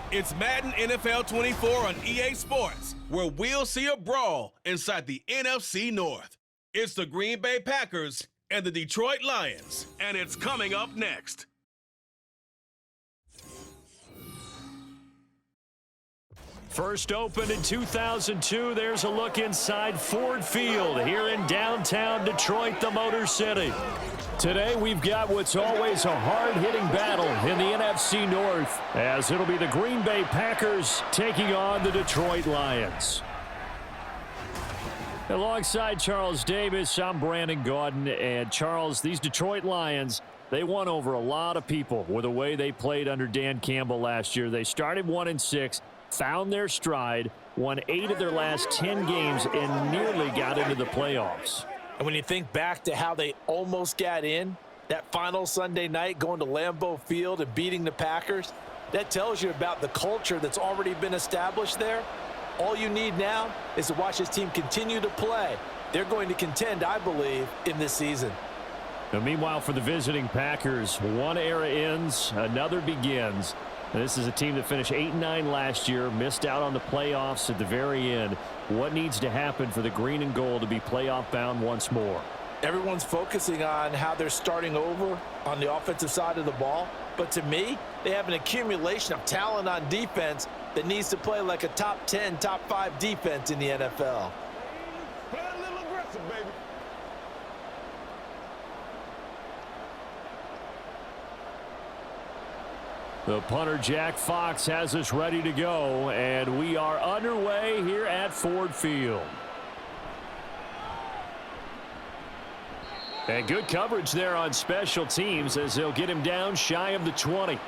It's Madden NFL 24 on EA Sports, where we'll see a brawl inside the NFC North. It's the Green Bay Packers and the Detroit Lions, and it's coming up next. First opened in 2002, there's a look inside Ford Field here in downtown Detroit, the Motor City. Today we've got what's always a hard-hitting battle in the NFC North, as it'll be the Green Bay Packers taking on the Detroit Lions. Alongside Charles Davis, I'm Brandon Gaudin, and Charles, these Detroit Lions, they won over a lot of people with the way they played under Dan Campbell last year. They started 1-6. Found their stride, won 8 of their last 10 games, and nearly got into the playoffs. And when you think back to how they almost got in, that final Sunday night going to Lambeau Field and beating the Packers, that tells you about the culture that's already been established there. All you need now is to watch this team continue to play. They're going to contend, I believe, in this season. Now, meanwhile, for the visiting Packers, one era ends, another begins. This is a team that finished 8-9 last year, missed out on the playoffs at the very end. What needs to happen for the green and gold to be playoff bound once more? Everyone's focusing on how they're starting over on the offensive side of the ball. But to me, they have an accumulation of talent on defense that needs to play like a top 10, top 5 defense in the NFL. Play a little aggressive, baby. The punter, Jack Fox, has us ready to go, and we are underway here at Ford Field. And good coverage there on special teams as they'll get him down shy of the 20.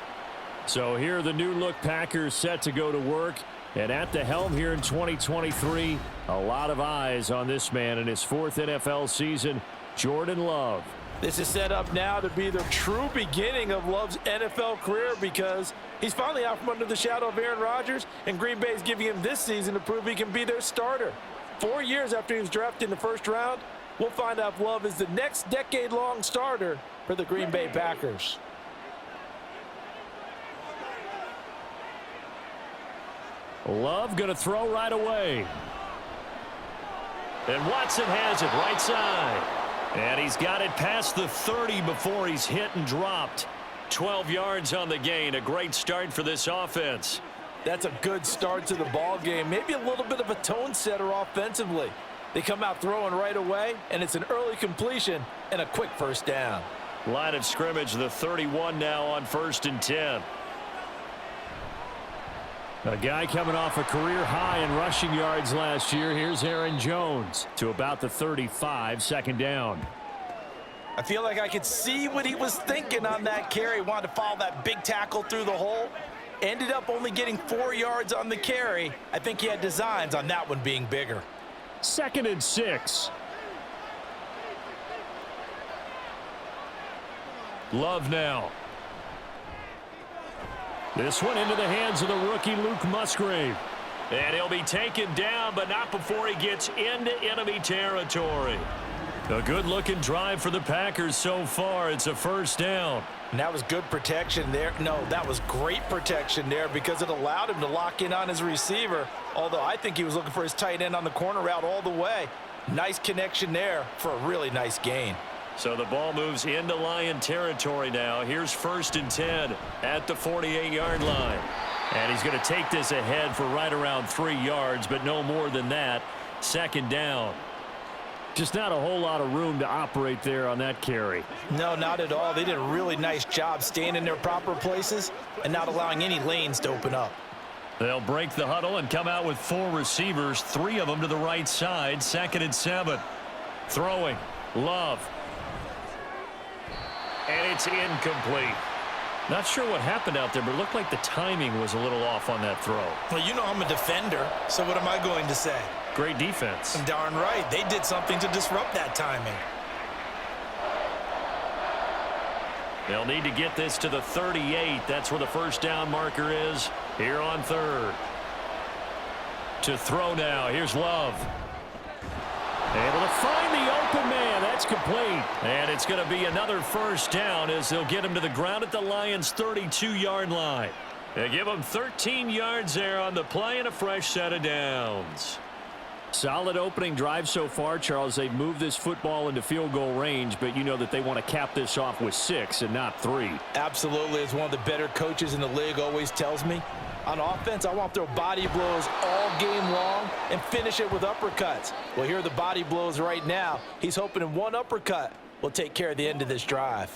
So here are the new-look Packers set to go to work. And at the helm here in 2023, a lot of eyes on this man in his 4th NFL season, Jordan Love. This is set up now to be the true beginning of Love's NFL career because he's finally out from under the shadow of Aaron Rodgers, and Green Bay is giving him this season to prove he can be their starter. 4 years after he was drafted in the first round, we'll find out if Love is the next decade-long starter for the Green Bay Packers. Love going to throw right away. And Watson has it right side. And he's got it past the 30 before he's hit and dropped. 12 yards on the gain. A great start for this offense. That's a good start to the ball game. Maybe a little bit of a tone setter offensively. They come out throwing right away, and it's an early completion and a quick first down. Line of scrimmage, the 31 now on 1st and 10. A guy coming off a career high in rushing yards last year. Here's Aaron Jones to about the 35, 2nd down. I feel like I could see what he was thinking on that carry. Wanted to follow that big tackle through the hole. Ended up only getting 4 yards on the carry. I think he had designs on that one being bigger. 2nd and 6. Love now. This one into the hands of the rookie Luke Musgrave. And he'll be taken down, but not before he gets into enemy territory. A good-looking drive for the Packers so far. It's a first down. And that was good protection there. No, that was great protection there because it allowed him to lock in on his receiver, although I think he was looking for his tight end on the corner route all the way. Nice connection there for a really nice gain. So the ball moves into Lion territory now. Here's 1st and 10 at the 48-yard line. And he's going to take this ahead for right around 3 yards, but no more than that. 2nd down. Just not a whole lot of room to operate there on that carry. No, not at all. They did a really nice job staying in their proper places and not allowing any lanes to open up. They'll break the huddle and come out with 4 receivers, 3 of them to the right side. 2nd and 7. Throwing. Love. And it's incomplete. Not sure what happened out there, but it looked like the timing was a little off on that throw. Well, you know I'm a defender, so what am I going to say? Great defense. Darn right. They did something to disrupt that timing. They'll need to get this to the 38. That's where the first down marker is here on 3rd. To throw now. Here's Love. Able to find the open man. That's complete. And it's going to be another first down as they'll get him to the ground at the Lions' 32-yard line. They give him 13 yards there on the play and a fresh set of downs. Solid opening drive so far, Charles. They've moved this football into field goal range, but you know that they want to cap this off with 6 and not 3. Absolutely. As one of the better coaches in the league always tells me, on offense, I want to throw body blows all game long and finish it with uppercuts. Well, here are the body blows right now. He's hoping in one uppercut will take care of the end of this drive.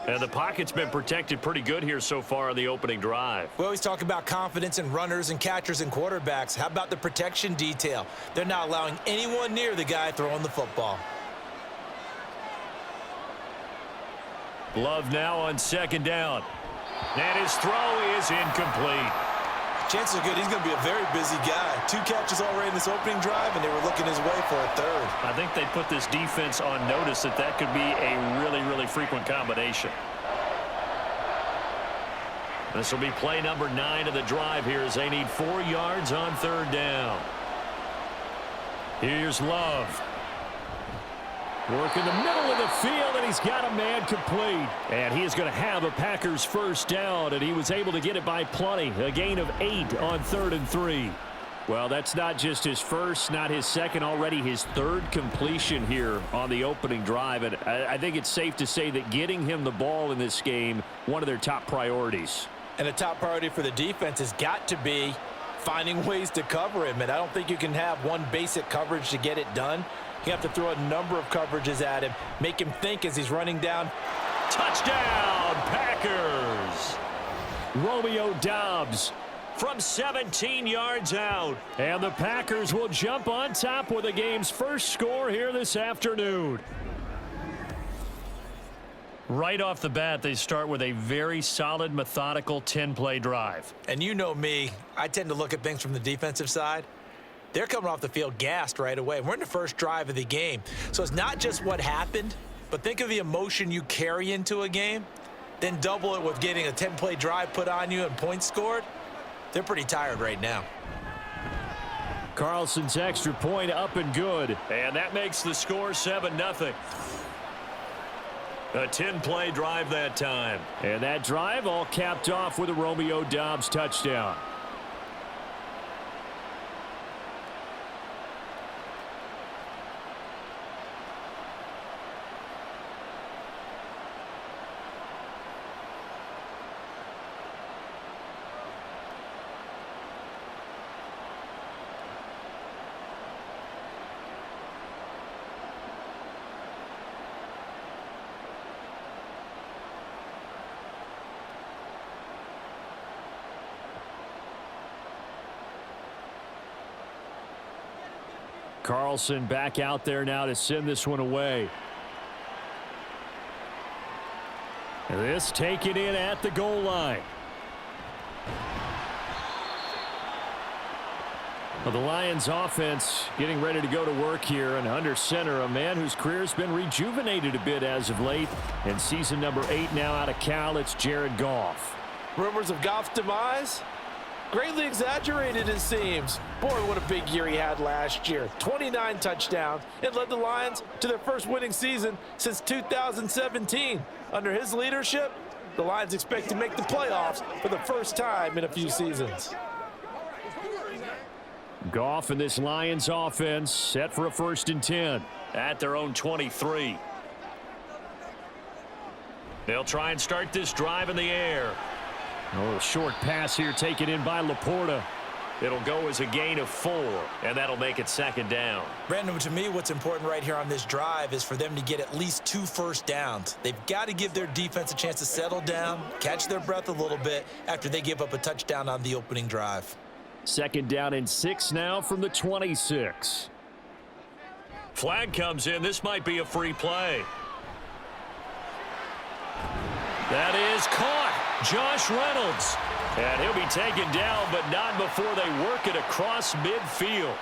And the pocket's been protected pretty good here so far on the opening drive. We always talk about confidence in runners and catchers and quarterbacks. How about the protection detail? They're not allowing anyone near the guy throwing the football. Love now on second down. And his throw is incomplete. Chances are good he's going to be a very busy guy. 2 catches already in this opening drive, and they were looking his way for a 3rd. I think they put this defense on notice that could be a really, really frequent combination. This will be play number 9 of the drive here as they need 4 yards on 3rd down. Here's Love. Work in the middle of the field, and he's got a man complete. And he is going to have a Packers first down, and he was able to get it by plenty. A gain of 8 on 3rd and 3. Well, that's not just his first, not his second, already his 3rd completion here on the opening drive. And I think it's safe to say that getting him the ball in this game, one of their top priorities. And a top priority for the defense has got to be finding ways to cover him. And I don't think you can have one basic coverage to get it done. You have to throw a number of coverages at him, make him think as he's running down. Touchdown, Packers! Romeo Doubs from 17 yards out. And the Packers will jump on top with the game's first score here this afternoon. Right off the bat, they start with a very solid, methodical 10-play drive. And you know me, I tend to look at things from the defensive side. They're coming off the field gassed right away. We're in the first drive of the game. So it's not just what happened, but think of the emotion you carry into a game, then double it with getting a 10-play drive put on you and points scored. They're pretty tired right now. Carlson's extra point up and good. And that makes the score 7-0. A 10-play drive that time. And that drive all capped off with a Romeo Doubs touchdown. Carlson back out there now to send this one away. This taken in at the goal line. Well, the Lions offense getting ready to go to work here, and under center, a man whose career has been rejuvenated a bit as of late. And season number 8 now out of Cal, it's Jared Goff. Rumors of Goff's demise? Greatly exaggerated, it seems. Boy, what a big year he had last year. 29 touchdowns and led the Lions to their first winning season since 2017. Under his leadership, the Lions expect to make the playoffs for the first time in a few seasons. Goff and this Lions offense set for a 1st and 10 at their own 23. They'll try and start this drive in the air. Oh, a short pass here taken in by Laporta. It'll go as a gain of 4, and that'll make it 2nd down. Brandon, to me, what's important right here on this drive is for them to get at least 2 first downs. They've got to give their defense a chance to settle down, catch their breath a little bit after they give up a touchdown on the opening drive. 2nd down and 6 now from the 26. Flag comes in. This might be a free play. That is caught. Josh Reynolds. And he'll be taken down, but not before they work it across midfield.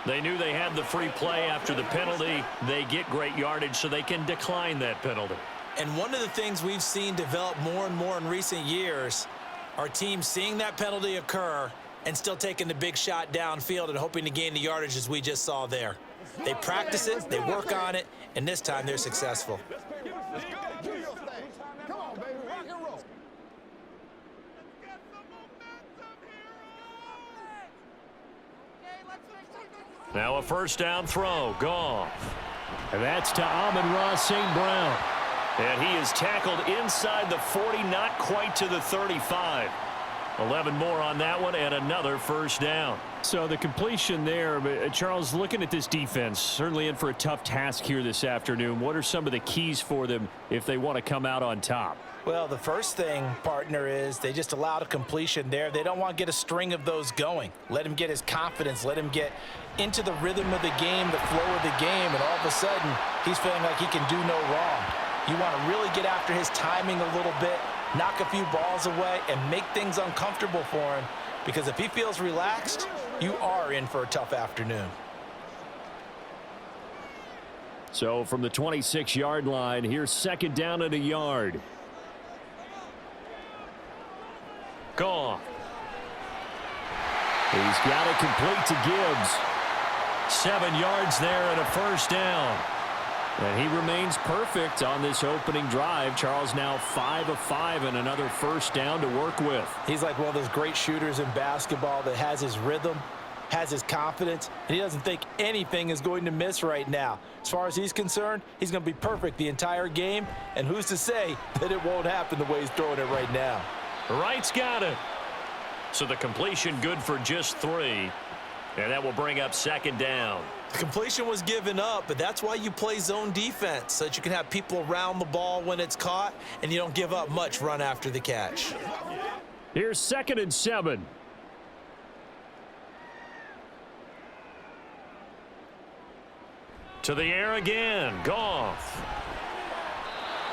They knew they had the free play after the penalty. They get great yardage, so they can decline that penalty. And one of the things we've seen develop more and more in recent years are teams seeing that penalty occur and still taking the big shot downfield and hoping to gain the yardage as we just saw there. They practice it, they work on it, and this time they're successful. Let's go. Do your thing. Come on, baby. Now a first down throw. Goff. And that's to Amon-Ra St. Brown. And he is tackled inside the 40, not quite to the 35. 11 more on that one, and another first down. So the completion there, but Charles, looking at this defense, certainly in for a tough task here this afternoon. What are some of the keys for them if they want to come out on top? Well, the first thing, partner, is they just allowed a completion there. They don't want to get a string of those going. Let him get his confidence. Let him get into the rhythm of the game, the flow of the game, and all of a sudden, he's feeling like he can do no wrong. You want to really get after his timing a little bit, knock a few balls away, and make things uncomfortable for him, because if he feels relaxed, you are in for a tough afternoon. So from the 26-yard line, here's second down and a yard. Goff. He's got it complete to Gibbs. 7 yards there and a first down. And he remains perfect on this opening drive. Charles now 5 of 5 and another first down to work with. He's like one of those great shooters in basketball that has his rhythm, has his confidence, and he doesn't think anything is going to miss right now. As far as he's concerned, he's going to be perfect the entire game, and who's to say that it won't happen the way he's throwing it right now. Wright's got it. So the completion good for just 3. And that will bring up second down. The completion was given up, but that's why you play zone defense, so that you can have people around the ball when it's caught, and you don't give up much run after the catch. Here's 2nd and 7. To the air again. Goff.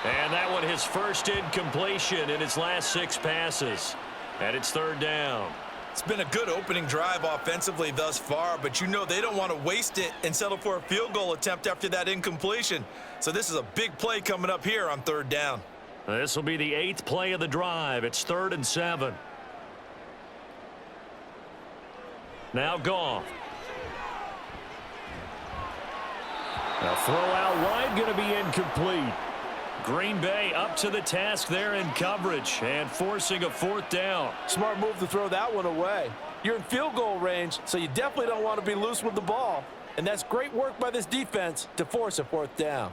And that one his first incompletion in his last 6 passes. And it's third down. It's been a good opening drive offensively thus far, but you know they don't want to waste it and settle for a field goal attempt after that incompletion. So this is a big play coming up here on third down. This will be the 8th play of the drive. It's 3rd and 7. Now Goff. A throw out wide, going to be incomplete. Green Bay up to the task there in coverage and forcing a 4th down. Smart move to throw that one away. You're in field goal range, so you definitely don't want to be loose with the ball. And that's great work by this defense to force a 4th down.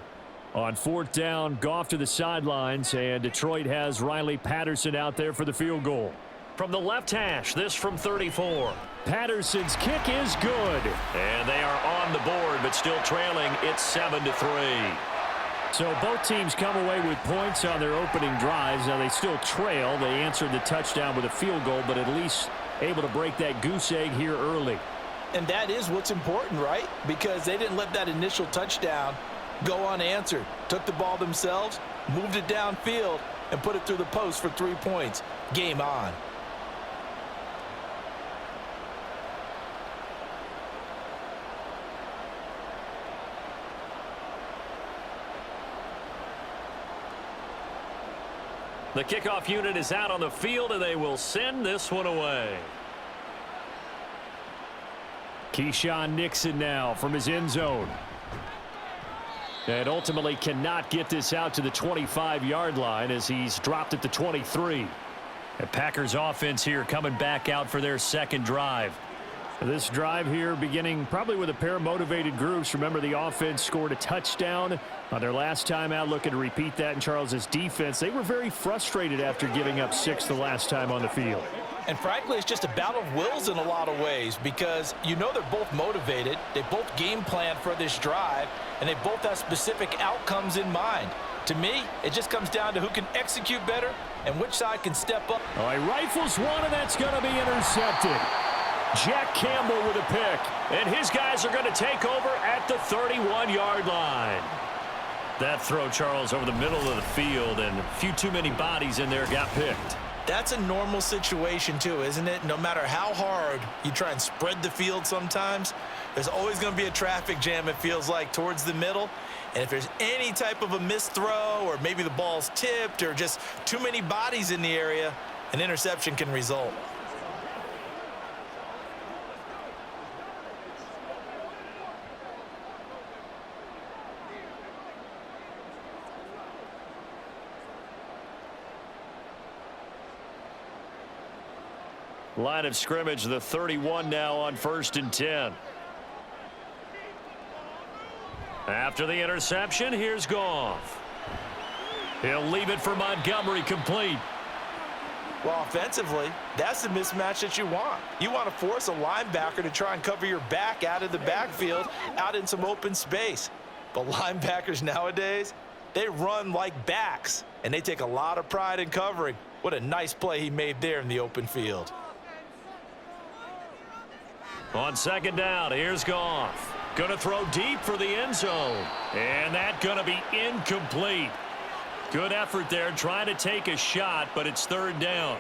On 4th down, Goff to the sidelines, and Detroit has Riley Patterson out there for the field goal. From the left hash, this from 34. Patterson's kick is good. And they are on the board, but still trailing. It's 7-3. So both teams come away with points on their opening drives. Now they still trail. They answered the touchdown with a field goal, but at least able to break that goose egg here early. And that is what's important, right? Because they didn't let that initial touchdown go unanswered. Took the ball themselves, moved it downfield, and put it through the post for 3 points. Game on. The kickoff unit is out on the field, and they will send this one away. Keyshawn Nixon now from his end zone. And ultimately cannot get this out to the 25-yard line as he's dropped at the 23. The Packers offense here coming back out for their second drive. This drive here beginning probably with a pair of motivated groups. Remember, the offense scored a touchdown on their last time out, looking to repeat that in Charles's defense. They were very frustrated after giving up 6 the last time on the field. And frankly, it's just a battle of wills in a lot of ways, because you know they're both motivated. They both game plan for this drive, and they both have specific outcomes in mind. To me, it just comes down to who can execute better and which side can step up. Oh, he rifles one, and that's going to be intercepted. Jack Campbell with a pick. And his guys are going to take over at the 31-yard line. That throw, Charles, over the middle of the field, and a few too many bodies in there got picked. That's a normal situation too, isn't it? No matter how hard you try and spread the field sometimes, there's always going to be a traffic jam, it feels like, towards the middle. And if there's any type of a missed throw, or maybe the ball's tipped, or just too many bodies in the area, an interception can result. Line of scrimmage, the 31 now on 1st and 10. After the interception, here's Goff. He'll leave it for Montgomery, complete. Well, offensively, that's the mismatch that you want. You want to force a linebacker to try and cover your back out of the backfield, out in some open space. But linebackers nowadays, they run like backs, and they take a lot of pride in covering. What a nice play he made there in the open field. On second down, here's Goff. Going to throw deep for the end zone. And that's going to be incomplete. Good effort there trying to take a shot, but it's third down.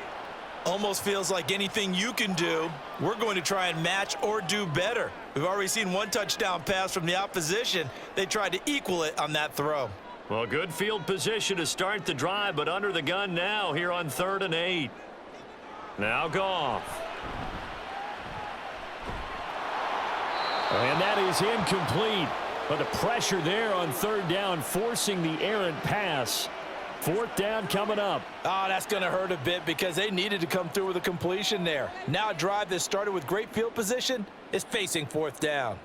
Almost feels like anything you can do, we're going to try and match or do better. We've already seen one touchdown pass from the opposition. They tried to equal it on that throw. Well, good field position to start the drive, but under the gun now here on 3rd and 8. Now Goff. And that is incomplete. But the pressure there on 3rd down, forcing the errant pass. 4th down coming up. Oh, that's going to hurt a bit because they needed to come through with a completion there. Now a drive that started with great field position is facing 4th down.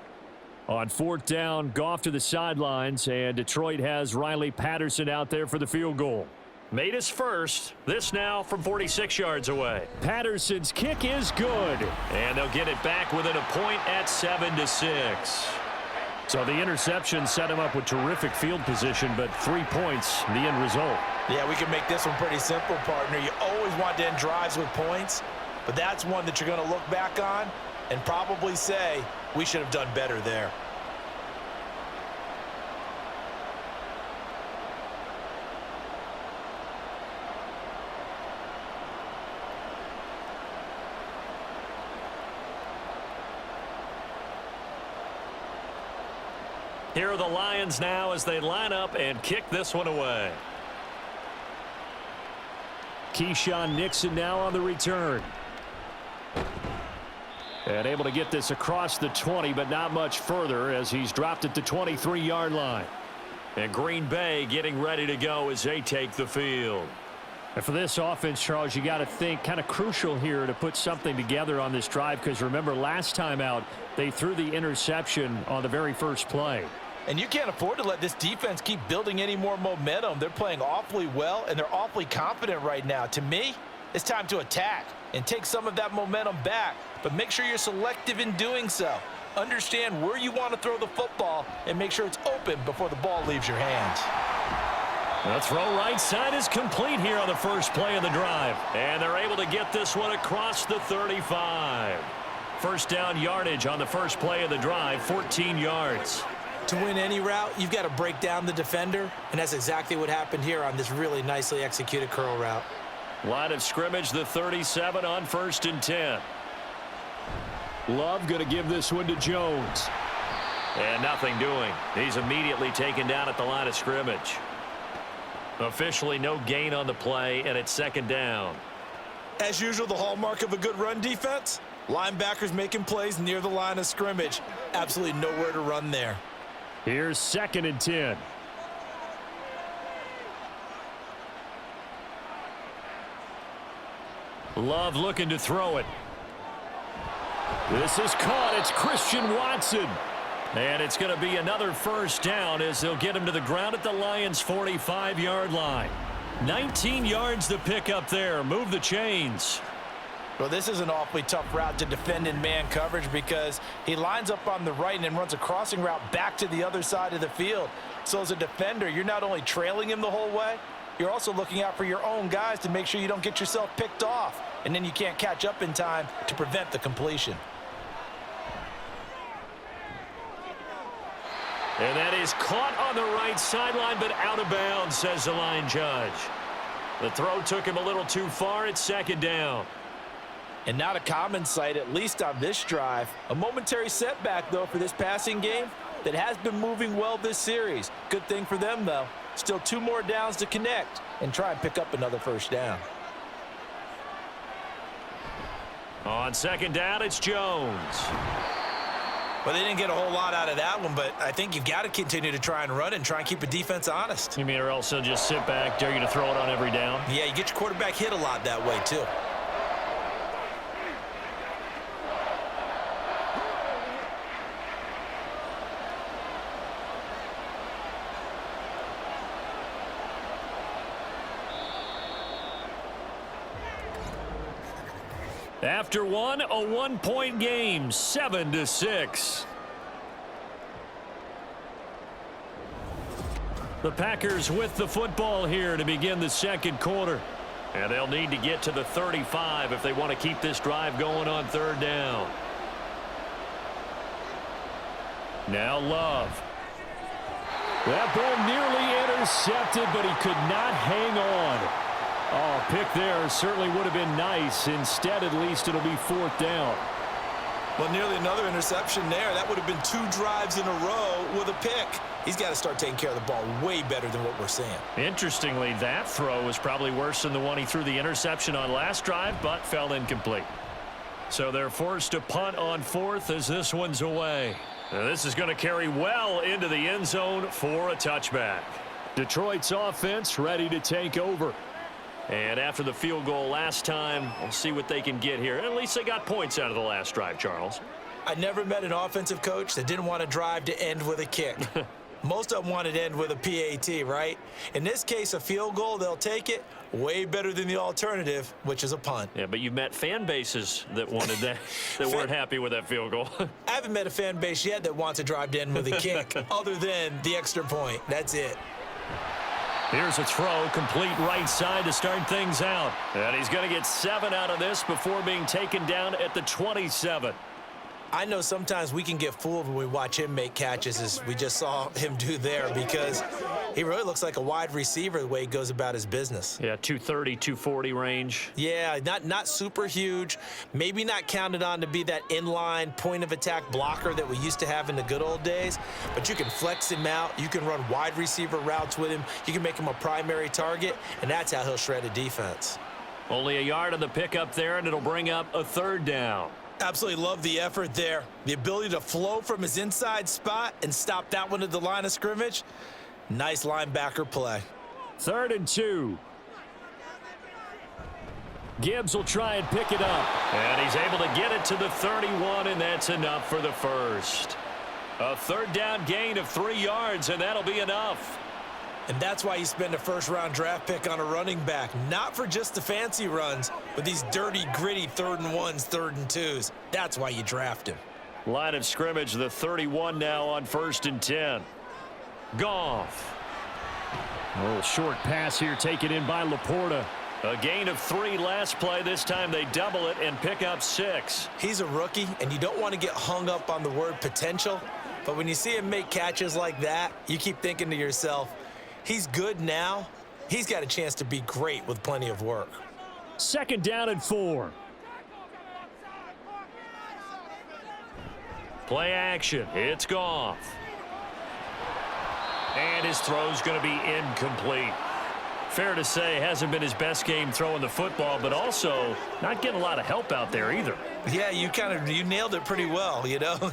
On 4th down, Goff to the sidelines, and Detroit has Riley Patterson out there for the field goal. Made his first. This now from 46 yards away. Patterson's kick is good. And they'll get it back within a point at 7-6. So the interception set him up with terrific field position, but 3 points, the end result. Yeah, we can make this one pretty simple, partner. You always want to end drives with points, but that's one that you're going to look back on and probably say, we should have done better there. Here are the Lions now as they line up and kick this one away. Keyshawn Nixon now on the return. And able to get this across the 20, but not much further as he's dropped at the 23-yard line. And Green Bay getting ready to go as they take the field. And for this offense, Charles, you got to think kind of crucial here to put something together on this drive, because remember last time out they threw the interception on the very first play. And you can't afford to let this defense keep building any more momentum. They're playing awfully well, and they're awfully confident right now. To me, it's time to attack and take some of that momentum back, but make sure you're selective in doing so. Understand where you want to throw the football and make sure it's open before the ball leaves your hands. The throw right side is complete here on the first play of the drive. And they're able to get this one across the 35. First down yardage on the first play of the drive, 14 yards. To win any route, you've got to break down the defender, and that's exactly what happened here on this really nicely executed curl route. Line of scrimmage, the 37 on 1st and 10. Love going to give this one to Jones. And nothing doing. He's immediately taken down at the line of scrimmage. Officially no gain on the play, and it's 2nd down. As usual, the hallmark of a good run defense, linebackers making plays near the line of scrimmage. Absolutely nowhere to run there. Here's 2nd and 10. Love looking to throw it. This is caught. It's Christian Watson. And it's going to be another first down as they'll get him to the ground at the Lions' 45-yard line. 19 yards to pick up there. Move the chains. Well, this is an awfully tough route to defend in man coverage because he lines up on the right and then runs a crossing route back to the other side of the field. So as a defender, you're not only trailing him the whole way, you're also looking out for your own guys to make sure you don't get yourself picked off, and then you can't catch up in time to prevent the completion. And that is caught on the right sideline, but out of bounds, says the line judge. The throw took him a little too far. It's 2nd down. And not a common sight, at least on this drive. A momentary setback, though, for this passing game that has been moving well this series. Good thing for them, though. Still 2 more downs to connect and try and pick up another first down. On 2nd down, it's Jones. Well, they didn't get a whole lot out of that one, but I think you've got to continue to try and run and try and keep the defense honest. You mean or else they'll just sit back, dare you to throw it on every down? Yeah, you get your quarterback hit a lot that way, too. After one, a 1-point game, 7-6. The Packers with the football here to begin the second quarter. And they'll need to get to the 35 if they want to keep this drive going on third down. Now Love. That ball nearly intercepted, but he could not hang on. Oh, pick there certainly would have been nice. Instead, at least it'll be fourth down. Well, nearly another interception there. That would have been 2 drives in a row with a pick. He's got to start taking care of the ball way better than what we're seeing. Interestingly, that throw was probably worse than the one he threw the interception on last drive, but fell incomplete. So they're forced to punt on fourth as this one's away. Now this is going to carry well into the end zone for a touchback. Detroit's offense ready to take over. And after the field goal last time, we'll see what they can get here. At least they got points out of the last drive, Charles. I never met an offensive coach that didn't want to drive to end with a kick. Most of them wanted to end with a PAT, right? In this case, a field goal, they'll take it. Way better than the alternative, which is a punt. Yeah, but you've met fan bases that wanted that, that weren't happy with that field goal. I haven't met a fan base yet that wants to drive to end with a kick, other than the extra point. That's it. Here's a throw, complete right side to start things out. And he's going to get 7 out of this before being taken down at the 27. I know sometimes we can get fooled when we watch him make catches, as we just saw him do there, because he really looks like a wide receiver the way he goes about his business. Yeah, 230, 240 range. Yeah, not super huge, maybe not counted on to be that inline point-of-attack blocker that we used to have in the good old days, but you can flex him out, you can run wide receiver routes with him, you can make him a primary target, and that's how he'll shred a defense. Only a yard on the pickup there, and it'll bring up a third down. Absolutely love the effort there. The ability to flow from his inside spot and stop that one at the line of scrimmage. Nice linebacker play. 3rd and 2. Gibbs will try and pick it up. And he's able to get it to the 31, and that's enough for the first. A third down gain of 3 yards, and that'll be enough. And that's why you spend a first-round draft pick on a running back. Not for just the fancy runs, but these dirty, gritty 3rd and 1s, 3rd and 2s. That's why you draft him. Line of scrimmage, the 31 now on 1st and 10. Goff. A little short pass here taken in by Laporta. A gain of 3 last play. This time they double it and pick up 6. He's a rookie, and you don't want to get hung up on the word potential. But when you see him make catches like that, you keep thinking to yourself, he's good now. He's got a chance to be great with plenty of work. 2nd down and 4. Play action. It's Goff. And his throw's going to be incomplete. Fair to say, hasn't been his best game throwing the football, but also not getting a lot of help out there either. Yeah, you nailed it pretty well, you know.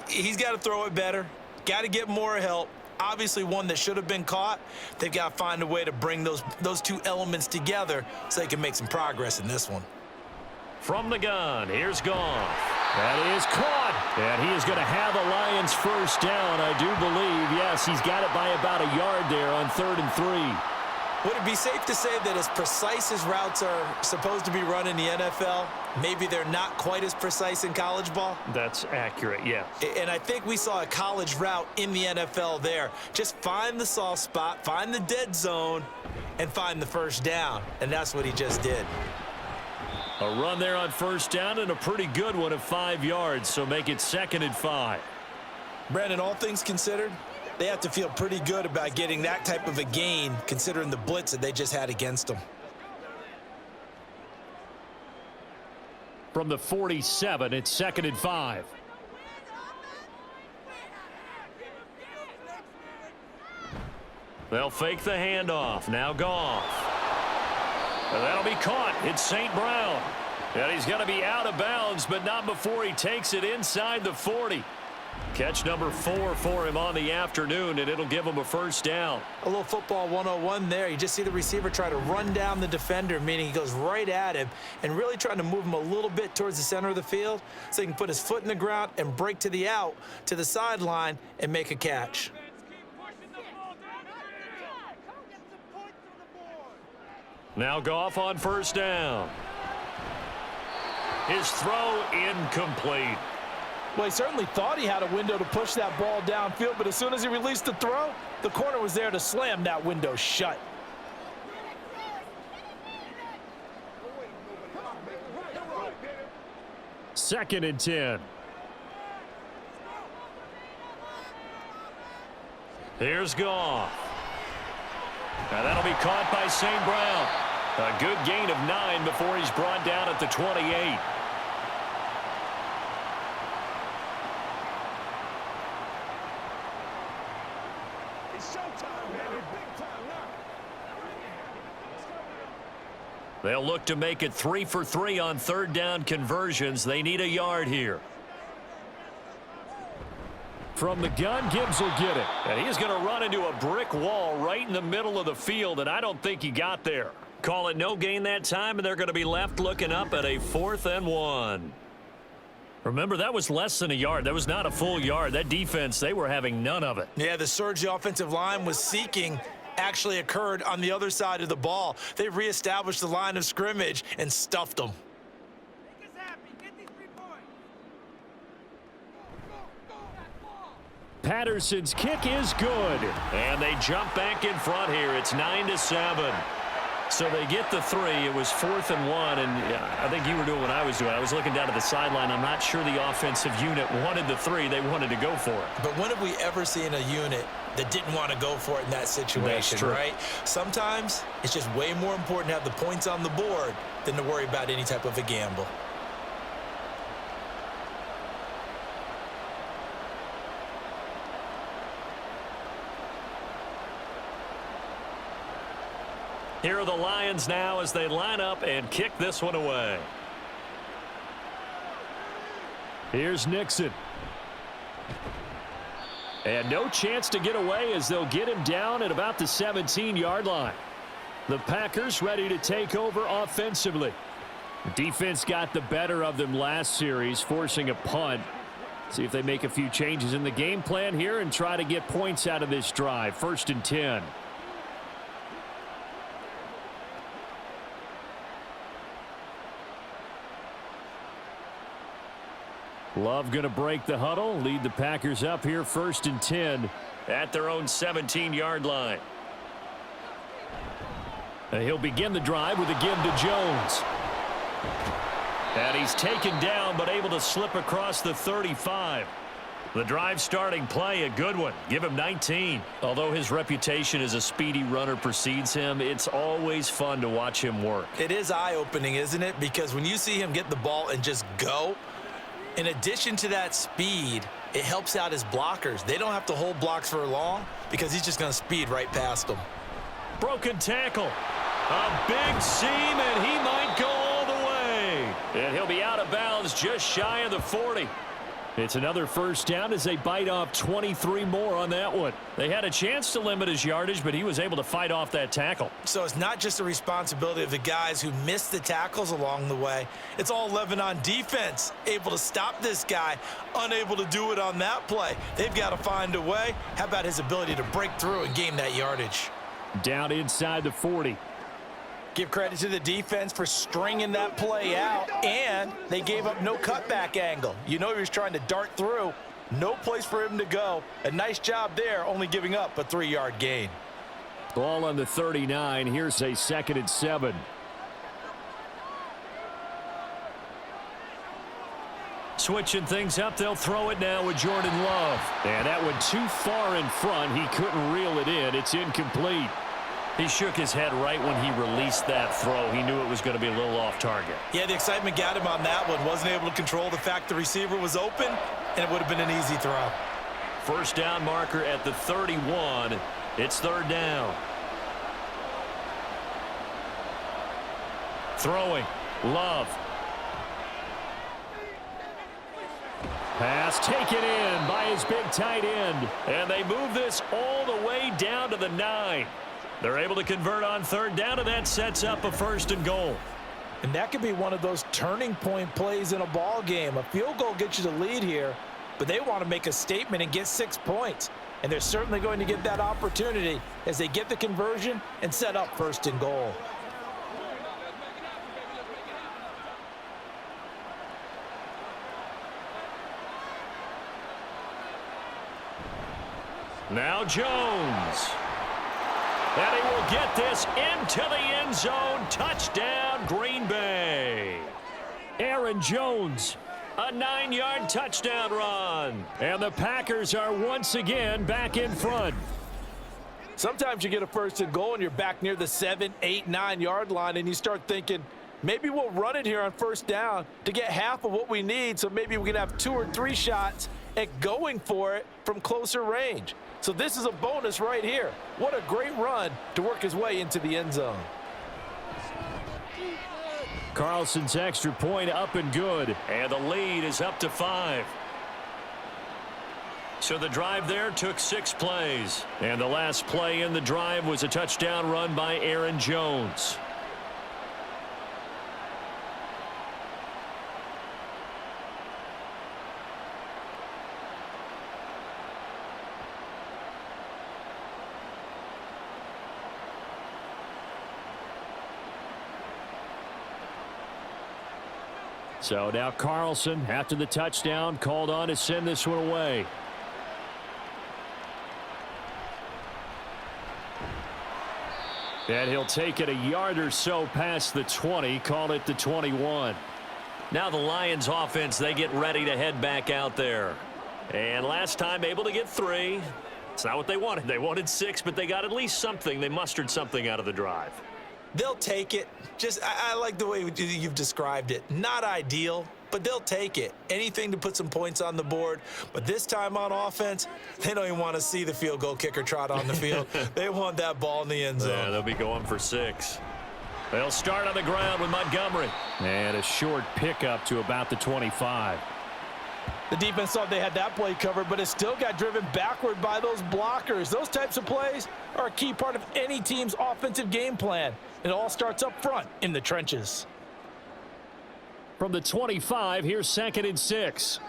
He's got to throw it better. Got to get more help. Obviously one that should have been caught. They've got to find a way to bring those 2 elements together so they can make some progress in this one. From the gun, here's Goff. That is caught. And he is going to have a Lions first down, I do believe. Yes, he's got it by about a yard there on 3rd and 3. Would it be safe to say that as precise as routes are supposed to be run in the NFL, maybe they're not quite as precise in college ball? That's accurate, yeah. And I think we saw a college route in the NFL there. Just find the soft spot, find the dead zone, and find the first down. And that's what he just did. A run there on first down and a pretty good one of 5 yards, so make it 2nd and 5. Brandon, all things considered, they have to feel pretty good about getting that type of a gain considering the blitz that they just had against them. From the 47, it's 2nd and 5. They'll fake the handoff. Now Goff. And that'll be caught. It's St. Brown. And he's going to be out of bounds, but not before he takes it inside the 40. Catch number 4 for him on the afternoon, and it'll give him a first down. A little football 101 there. You just see the receiver try to run down the defender, meaning he goes right at him and really trying to move him a little bit towards the center of the field so he can put his foot in the ground and break to the out, to the sideline, and make a catch. Now Goff on first down. His throw incomplete. Well, he certainly thought he had a window to push that ball downfield, but as soon as he released the throw, the corner was there to slam that window shut. Second and 10. Here's Goff. Now that'll be caught by St. Brown. A good gain of 9 before he's brought down at the 28. It's showtime, baby. Big time now. They'll look to make it 3 for 3 on third down conversions. They need a yard here. From the gun, Gibbs will get it. And he's going to run into a brick wall right in the middle of the field, and I don't think he got there. Call it no gain that time, and they're going to be left looking up at a 4th and 1. Remember, that was less than a yard. That was not a full yard. That defense, they were having none of it. Yeah, the surge the offensive line was seeking actually occurred on the other side of the ball. They reestablished the line of scrimmage and stuffed them. Make us happy. Get these 3 points. Patterson's kick is good. And they jump back in front here. It's 9-7. So they get the 3. It was 4th and 1, and I think you were doing what I was doing. I was looking down at the sideline. I'm not sure the offensive unit wanted the 3. They wanted to go for it. But when have we ever seen a unit that didn't want to go for it in that situation, right? Sometimes it's just way more important to have the points on the board than to worry about any type of a gamble. Here are the Lions now as they line up and kick this one away. Here's Nixon. And no chance to get away as they'll get him down at about the 17-yard line. The Packers ready to take over offensively. Defense got the better of them last series, forcing a punt. See if they make a few changes in the game plan here and try to get points out of this drive. 1st and 10. Love going to break the huddle, lead the Packers up here 1st and 10 at their own 17-yard line. And he'll begin the drive with a give to Jones. And he's taken down but able to slip across the 35. The drive starting play, a good one. Give him 19. Although his reputation as a speedy runner precedes him, it's always fun to watch him work. It is eye-opening, isn't it? Because when you see him get the ball and just go, in addition to that speed, it helps out his blockers. They don't have to hold blocks for long because he's just going to speed right past them. Broken tackle. A big seam, and he might go all the way. And he'll be out of bounds just shy of the 40. It's another 1st down as they bite off 23 more on that one. They had a chance to limit his yardage, but he was able to fight off that tackle. So it's not just the responsibility of the guys who missed the tackles along the way. It's all 11 on defense, able to stop this guy, unable to do it on that play. They've got to find a way. How about his ability to break through and gain that yardage? Down inside the 40. Give credit to the defense for stringing that play out, and they gave up no cutback angle. You know he was trying to dart through. No place for him to go. A nice job there, only giving up a 3-yard gain. Ball on the 39. Here's a 2nd and 7. Switching things up, they'll throw it now with Jordan Love. And that one too far in front. He couldn't reel it in. It's incomplete. He shook his head right when he released that throw. He knew it was going to be a little off target. Yeah, the excitement got him on that one. Wasn't able to control the fact the receiver was open, and it would have been an easy throw. 1st down marker at the 31. It's 3rd down. Throwing. Love. Pass taken in by his big tight end. And they move this all the way down to the 9. They're able to convert on 3rd down, and that sets up a 1st and goal. And that could be one of those turning point plays in a ball game. A field goal gets you the lead here, but they want to make a statement and get 6 points. And they're certainly going to get that opportunity as they get the conversion and set up 1st and goal. Now Jones. And he will get this into the end zone. Touchdown, Green Bay. Aaron Jones, a 9-yard touchdown run. And the Packers are once again back in front. Sometimes you get a first and goal and you're back near the 7, 8, 9-yard line and you start thinking, maybe we'll run it here on first down to get half of what we need, so maybe we can have 2 or 3 shots at going for it from closer range. So this is a bonus right here. What a great run to work his way into the end zone. Carlson's extra point up and good. And the lead is up to 5. So the drive there took 6 plays. And the last play in the drive was a touchdown run by Aaron Jones. So now Carlson, after the touchdown, called on to send this one away. And he'll take it a yard or so past the 20, call it the 21. Now the Lions offense, they get ready to head back out there. And last time able to get 3. It's not what they wanted. They wanted 6, but they got at least something. They mustered something out of the drive. They'll take it. I like the way you've described it. Not ideal, but they'll take it. Anything to put some points on the board. But this time on offense, they don't even want to see the field goal kicker trot on the field. They want that ball in the end zone. Yeah, they'll be going for 6. They'll start on the ground with Montgomery. And a short pickup to about the 25. The defense thought they had that play covered, but it still got driven backward by those blockers. Those types of plays are a key part of any team's offensive game plan. It all starts up front in the trenches. From the 25, here's 2nd and 6.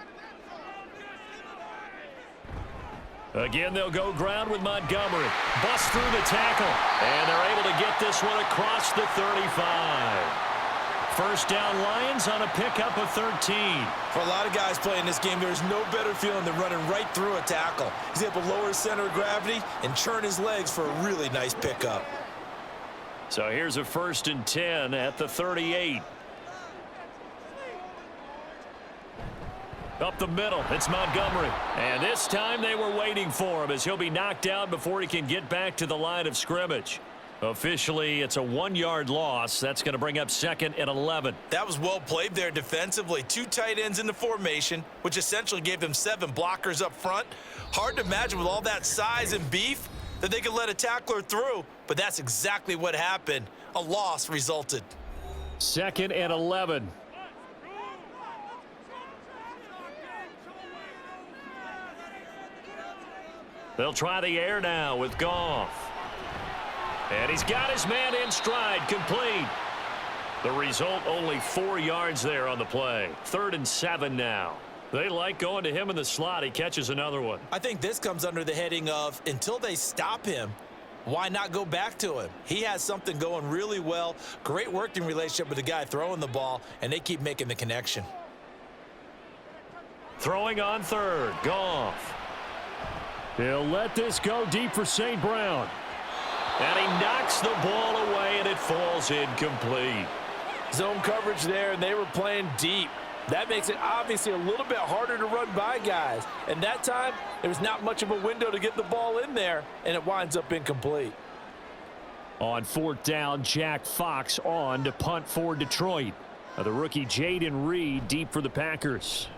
Again, they'll go ground with Montgomery. Bust through the tackle. And they're able to get this one across the 35. First down Lions on a pickup of 13. For a lot of guys playing this game, there's no better feeling than running right through a tackle. He's able to lower his center of gravity and churn his legs for a really nice pickup. So here's a 1st and 10 at the 38. Up the middle, it's Montgomery. And this time they were waiting for him as he'll be knocked down before he can get back to the line of scrimmage. Officially, it's a 1-yard loss. That's going to bring up 2nd and 11. That was well played there defensively. 2 tight ends in the formation, which essentially gave them 7 blockers up front. Hard to imagine with all that size and beef that they could let a tackler through, but that's exactly what happened. A loss resulted. 2nd and 11. They'll try the air now with Goff. And he's got his man in stride, complete. The result, only 4 yards there on the play. 3rd and 7 now. They like going to him in the slot. He catches another one. I think this comes under the heading of, until they stop him, why not go back to him? He has something going really well. Great working relationship with the guy throwing the ball, and they keep making the connection. Throwing on 3rd, Goff. He'll let this go deep for St. Brown. And he knocks the ball away, and it falls incomplete. Zone coverage there, and they were playing deep. That makes it obviously a little bit harder to run by guys. And that time, there was not much of a window to get the ball in there, and it winds up incomplete. On 4th down, Jack Fox on to punt for Detroit. The rookie Jaden Reed deep for the Packers.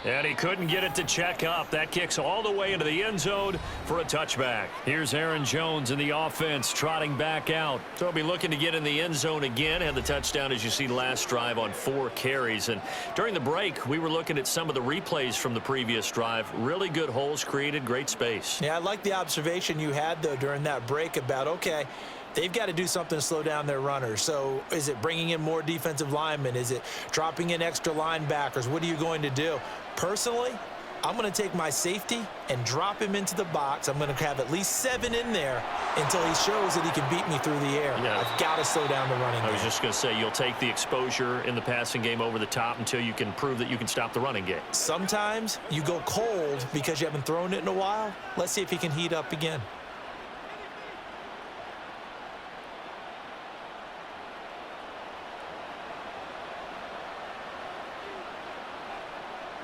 And he couldn't get it to check up. That kicks all the way into the end zone for a touchback. Here's Aaron Jones in the offense trotting back out. So he'll be looking to get in the end zone again. Had the touchdown, as you see, last drive on 4 carries. And during the break, we were looking at some of the replays from the previous drive. Really good holes created, great space. Yeah, I like the observation you had, though, during that break about, okay, they've got to do something to slow down their runners. So is it bringing in more defensive linemen? Is it dropping in extra linebackers? What are you going to do? Personally, I'm going to take my safety and drop him into the box. I'm going to have at least 7 in there until he shows that he can beat me through the air. Yeah. I've got to slow down the running game. I was just going to say, you'll take the exposure in the passing game over the top until you can prove that you can stop the running game. Sometimes you go cold because you haven't thrown it in a while. Let's see if he can heat up again.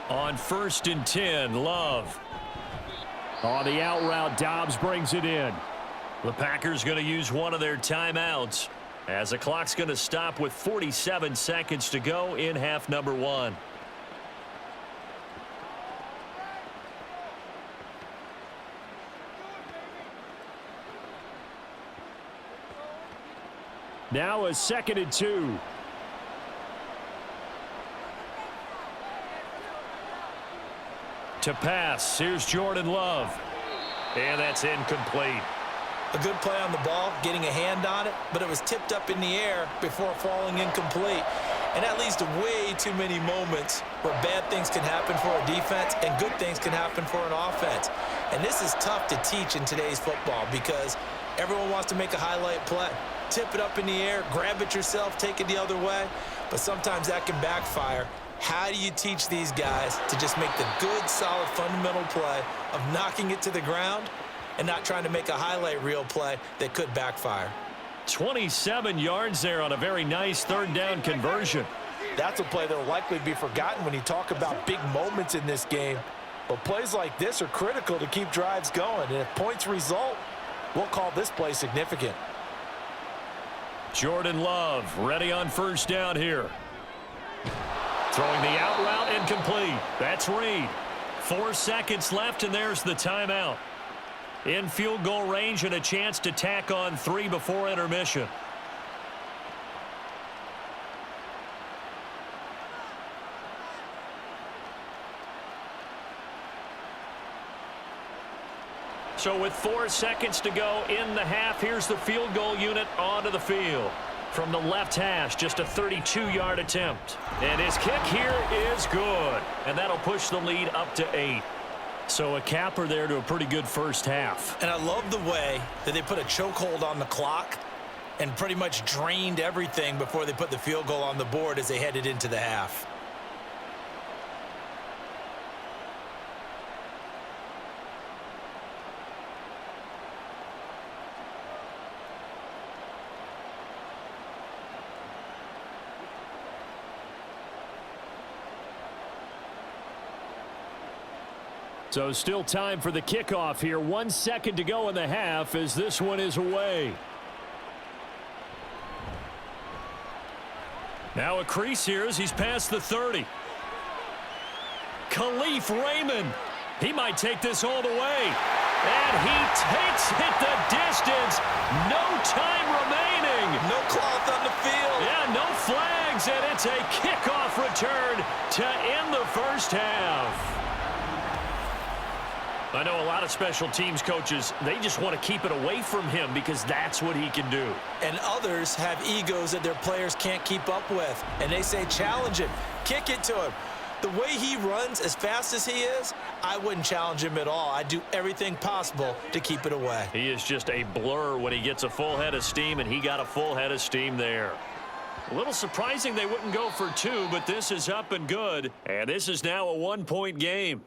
On 1st and 10, Love. On the out route, Dobbs brings it in. The Packers going to use one of their timeouts as the clock's going to stop with 47 seconds to go in half number 1. Now a 2nd and 2. To pass, here's Jordan Love. And that's incomplete. A good play on the ball, getting a hand on it, but it was tipped up in the air before falling incomplete. And that leads to way too many moments where bad things can happen for a defense and good things can happen for an offense. And this is tough to teach in today's football because everyone wants to make a highlight play. Tip it up in the air, grab it yourself, take it the other way. But sometimes that can backfire. How do you teach these guys to just make the good, solid, fundamental play of knocking it to the ground and not trying to make a highlight reel play that could backfire? 27 yards there on a very nice 3rd down conversion. That's a play that will likely be forgotten when you talk about big moments in this game. But plays like this are critical to keep drives going. And if points result, we'll call this play significant. Jordan Love ready on 1st down here. Throwing the out route incomplete. That's Reed. 4 seconds left, and there's the timeout. In field goal range and a chance to tack on 3 before intermission. So with 4 seconds to go in the half, here's the field goal unit onto the field. From the left hash, just a 32-yard attempt. And his kick here is good. And that'll push the lead up to 8. So a capper there to a pretty good first half. And I love the way that they put a chokehold on the clock and pretty much drained everything before they put the field goal on the board as they headed into the half. So still time for the kickoff here. 1 second to go in the half as this one is away. Now a crease here as he's past the 30. Khalif Raymond. He might take this all the way. And he takes it the distance. No time remaining. No cloth on the field. Yeah, no flags. And it's a kickoff return to end the first half. I know a lot of special teams coaches, they just want to keep it away from him because that's what he can do. And others have egos that their players can't keep up with. And they say, challenge him, kick it to him. The way he runs as fast as he is, I wouldn't challenge him at all. I'd do everything possible to keep it away. He is just a blur when he gets a full head of steam, and he got a full head of steam there. A little surprising they wouldn't go for 2, but this is up and good. And this is now a 1-point game.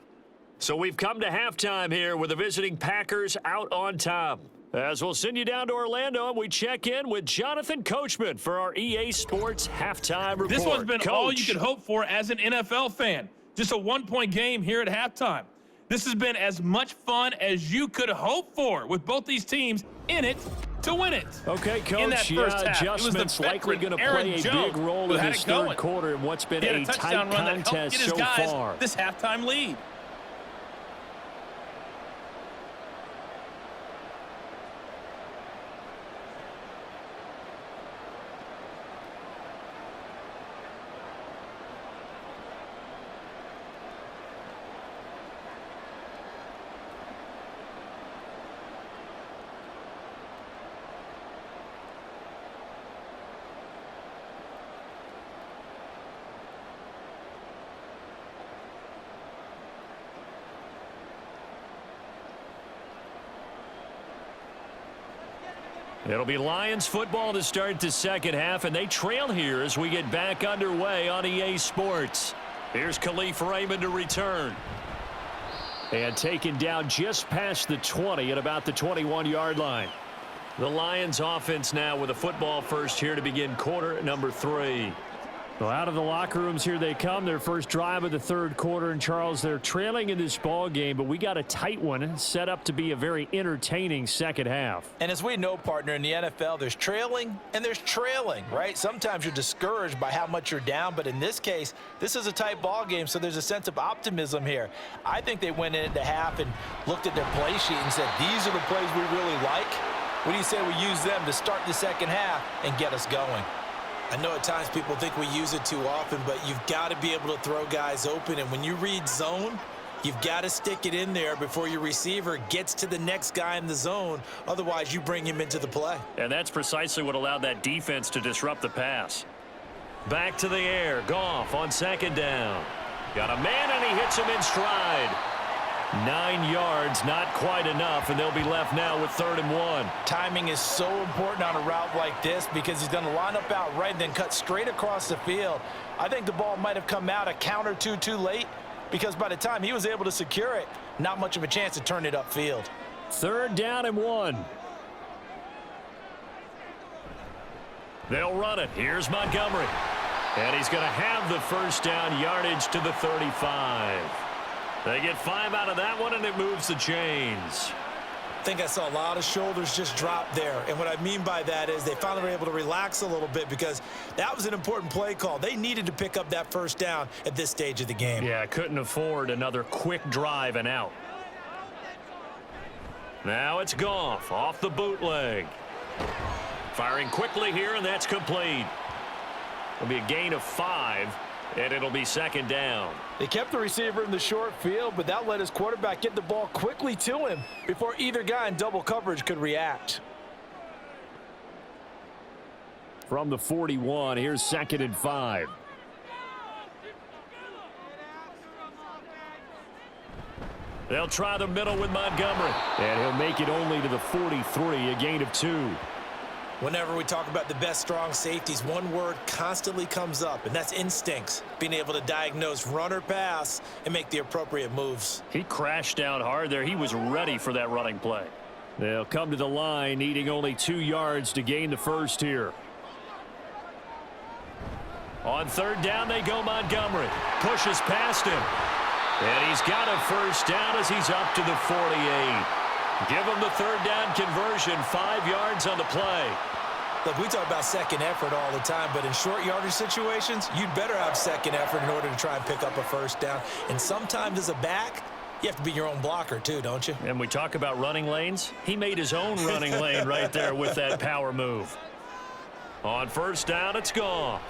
So we've come to halftime here with the visiting Packers out on top. As we'll send you down to Orlando, and we check in with Jonathan Coachman for our EA Sports halftime report. This one's been Coach. all you could hope for as an NFL fan. Just a 1-point game here at halftime. This has been as much fun as you could hope for with both these teams in it to win it. Okay, Coach, in that first half, adjustments likely going to play a big role in this third quarter in what's been a tight contest so far. This halftime lead. It'll be Lions football to start the second half, and they trail here as we get back underway on EA Sports. Here's Khalif Raymond to return. And taken down just past the 20 at about the 21-yard line. The Lions offense now with a football first here to begin quarter number 3. Well, out of the locker rooms here they come. Their first drive of the third quarter. And, Charles, they're trailing in this ball game, but we got a tight one set up to be a very entertaining second half. And as we know, partner, in the NFL, there's trailing and there's trailing, right? Sometimes you're discouraged by how much you're down, but in this case, this is a tight ball game, so there's a sense of optimism here. I think they went into half and looked at their play sheet and said, these are the plays we really like. What do you say we use them to start the second half and get us going? I know at times people think we use it too often, but you've got to be able to throw guys open. And when you read zone, you've got to stick it in there before your receiver gets to the next guy in the zone. Otherwise, you bring him into the play. And that's precisely what allowed that defense to disrupt the pass. Back to the air. Goff on second down. Got a man, and he hits him in stride. 9 yards, not quite enough, and they'll be left now with 3rd and 1. Timing is so important on a route like this because he's going to line up out right and then cut straight across the field. I think the ball might have come out a count or two too late because by the time he was able to secure it, not much of a chance to turn it upfield. 3rd down and 1. They'll run it. Here's Montgomery. And he's going to have the first down, yardage to the 35. They get 5 out of that one, and it moves the chains. I think I saw a lot of shoulders just drop there. And what I mean by that is they finally were able to relax a little bit because that was an important play call. They needed to pick up that first down at this stage of the game. Yeah, couldn't afford another quick drive and out. Now it's Goff off the bootleg. Firing quickly here, and that's complete. It'll be a gain of 5. And it'll be 2nd down. They kept the receiver in the short field, but that let his quarterback get the ball quickly to him before either guy in double coverage could react. From the 41, here's 2nd and 5. They'll try the middle with Montgomery. And he'll make it only to the 43, a gain of 2. Whenever we talk about the best strong safeties, one word constantly comes up, and that's instincts. Being able to diagnose run or pass and make the appropriate moves. He crashed down hard there. He was ready for that running play. They'll come to the line, needing only 2 yards to gain the first here. On 3rd down, they go Montgomery. Pushes past him. And he's got a first down as he's up to the 48. Give him the 3rd down conversion, 5 yards on the play. Look, we talk about second effort all the time, but in short yardage situations, you'd better have second effort in order to try and pick up a first down. And sometimes as a back, you have to be your own blocker too, don't you? And we talk about running lanes. He made his own running lane right there with that power move. On 1st down, it's Goff.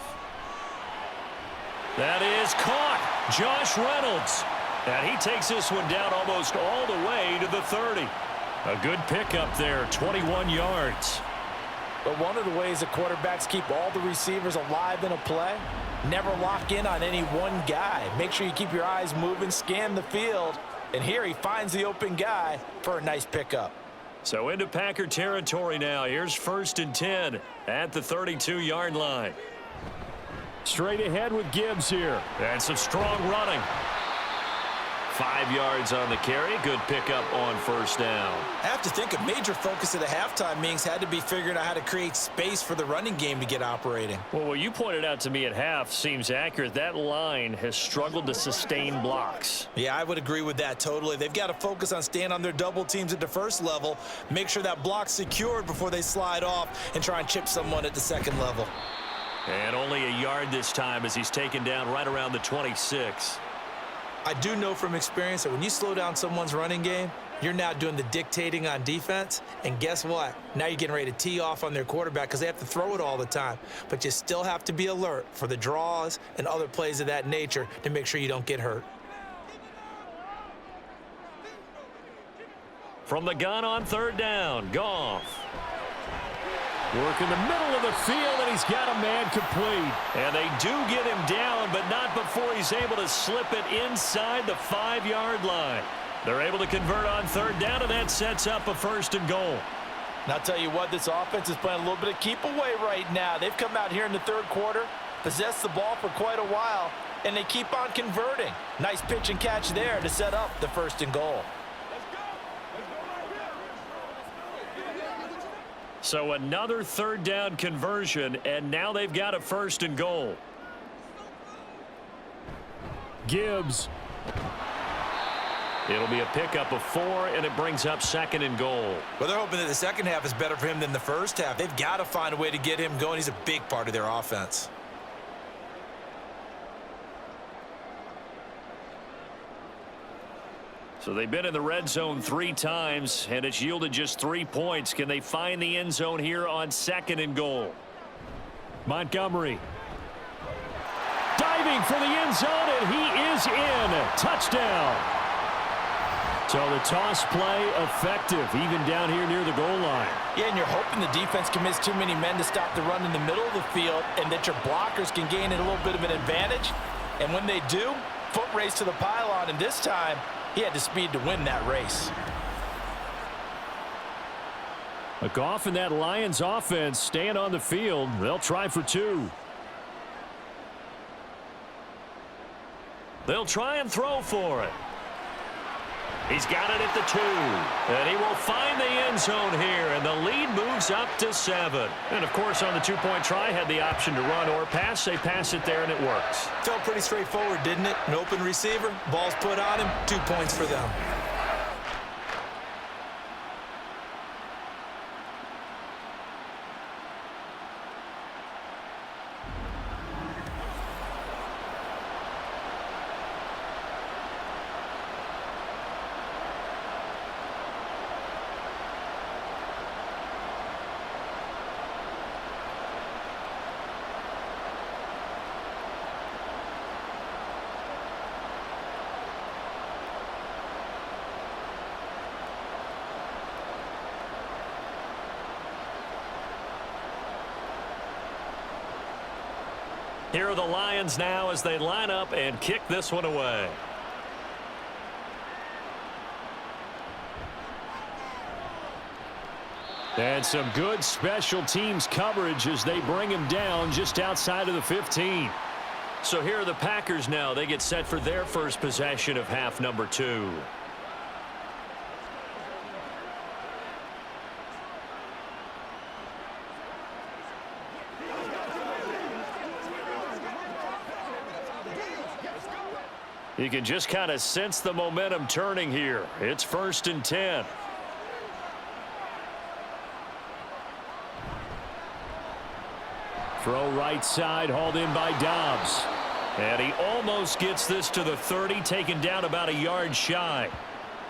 That is caught. Josh Reynolds. And he takes this one down almost all the way to the 30. A good pickup there, 21 yards. But one of the ways that quarterbacks keep all the receivers alive in a play, never lock in on any one guy. Make sure you keep your eyes moving, scan the field, and here he finds the open guy for a nice pickup. So into Packer territory now. Here's 1st and 10 at the 32-yard line. Straight ahead with Gibbs here. And some strong running. 5 yards on the carry. Good pickup on 1st down. I have to think a major focus of the halftime meetings had to be figuring out how to create space for the running game to get operating. Well, what you pointed out to me at half seems accurate. That line has struggled to sustain blocks. Yeah, I would agree with that totally. They've got to focus on staying on their double teams at the first level, make sure that block's secured before they slide off and try and chip someone at the second level. And only a yard this time as he's taken down right around the 26. I do know from experience that when you slow down someone's running game, you're now doing the dictating on defense. And guess what? Now you're getting ready to tee off on their quarterback because they have to throw it all the time. But you still have to be alert for the draws and other plays of that nature to make sure you don't get hurt. From the gun on 3rd down, Goff. Work in the middle of the field, and he's got a man complete. And they do get him down, but not before he's able to slip it inside the 5-yard line. They're able to convert on 3rd down, and that sets up a 1st and goal. And I'll tell you what, this offense is playing a little bit of keep away right now. They've come out here in the third quarter, possessed the ball for quite a while, and they keep on converting. Nice pitch and catch there to set up the 1st and goal. So another 3rd down conversion, and now they've got a 1st and goal. Gibbs. It'll be a pickup of 4, and it brings up 2nd and goal. Well, they're hoping that the second half is better for him than the first half. They've got to find a way to get him going. He's a big part of their offense. So they've been in the red zone 3 times, and it's yielded just 3 points. Can they find the end zone here on 2nd and goal? Montgomery. Diving for the end zone, and he is in. Touchdown. So the toss play effective, even down here near the goal line. Yeah, and you're hoping the defense can miss too many men to stop the run in the middle of the field and that your blockers can gain a little bit of an advantage. And when they do, foot race to the pylon, and this time he had the speed to win that race. A Goff and that Lions offense staying on the field. They'll try for 2. They'll try and throw for it. He's got it at the 2. And he will find the end zone here, and the lead moves up to 7. And, of course, on the 2-point try, had the option to run or pass. They pass it there, and it works. Felt pretty straightforward, didn't it? An open receiver, ball's put on him, 2 points for them. Here are the Lions now as they line up and kick this one away. And some good special teams coverage as they bring him down just outside of the 15. So here are the Packers now. They get set for their first possession of half number 2. You can just kind of sense the momentum turning here. It's 1st and 10. Throw right side, hauled in by Dobbs. And he almost gets this to the 30, taken down about a yard shy.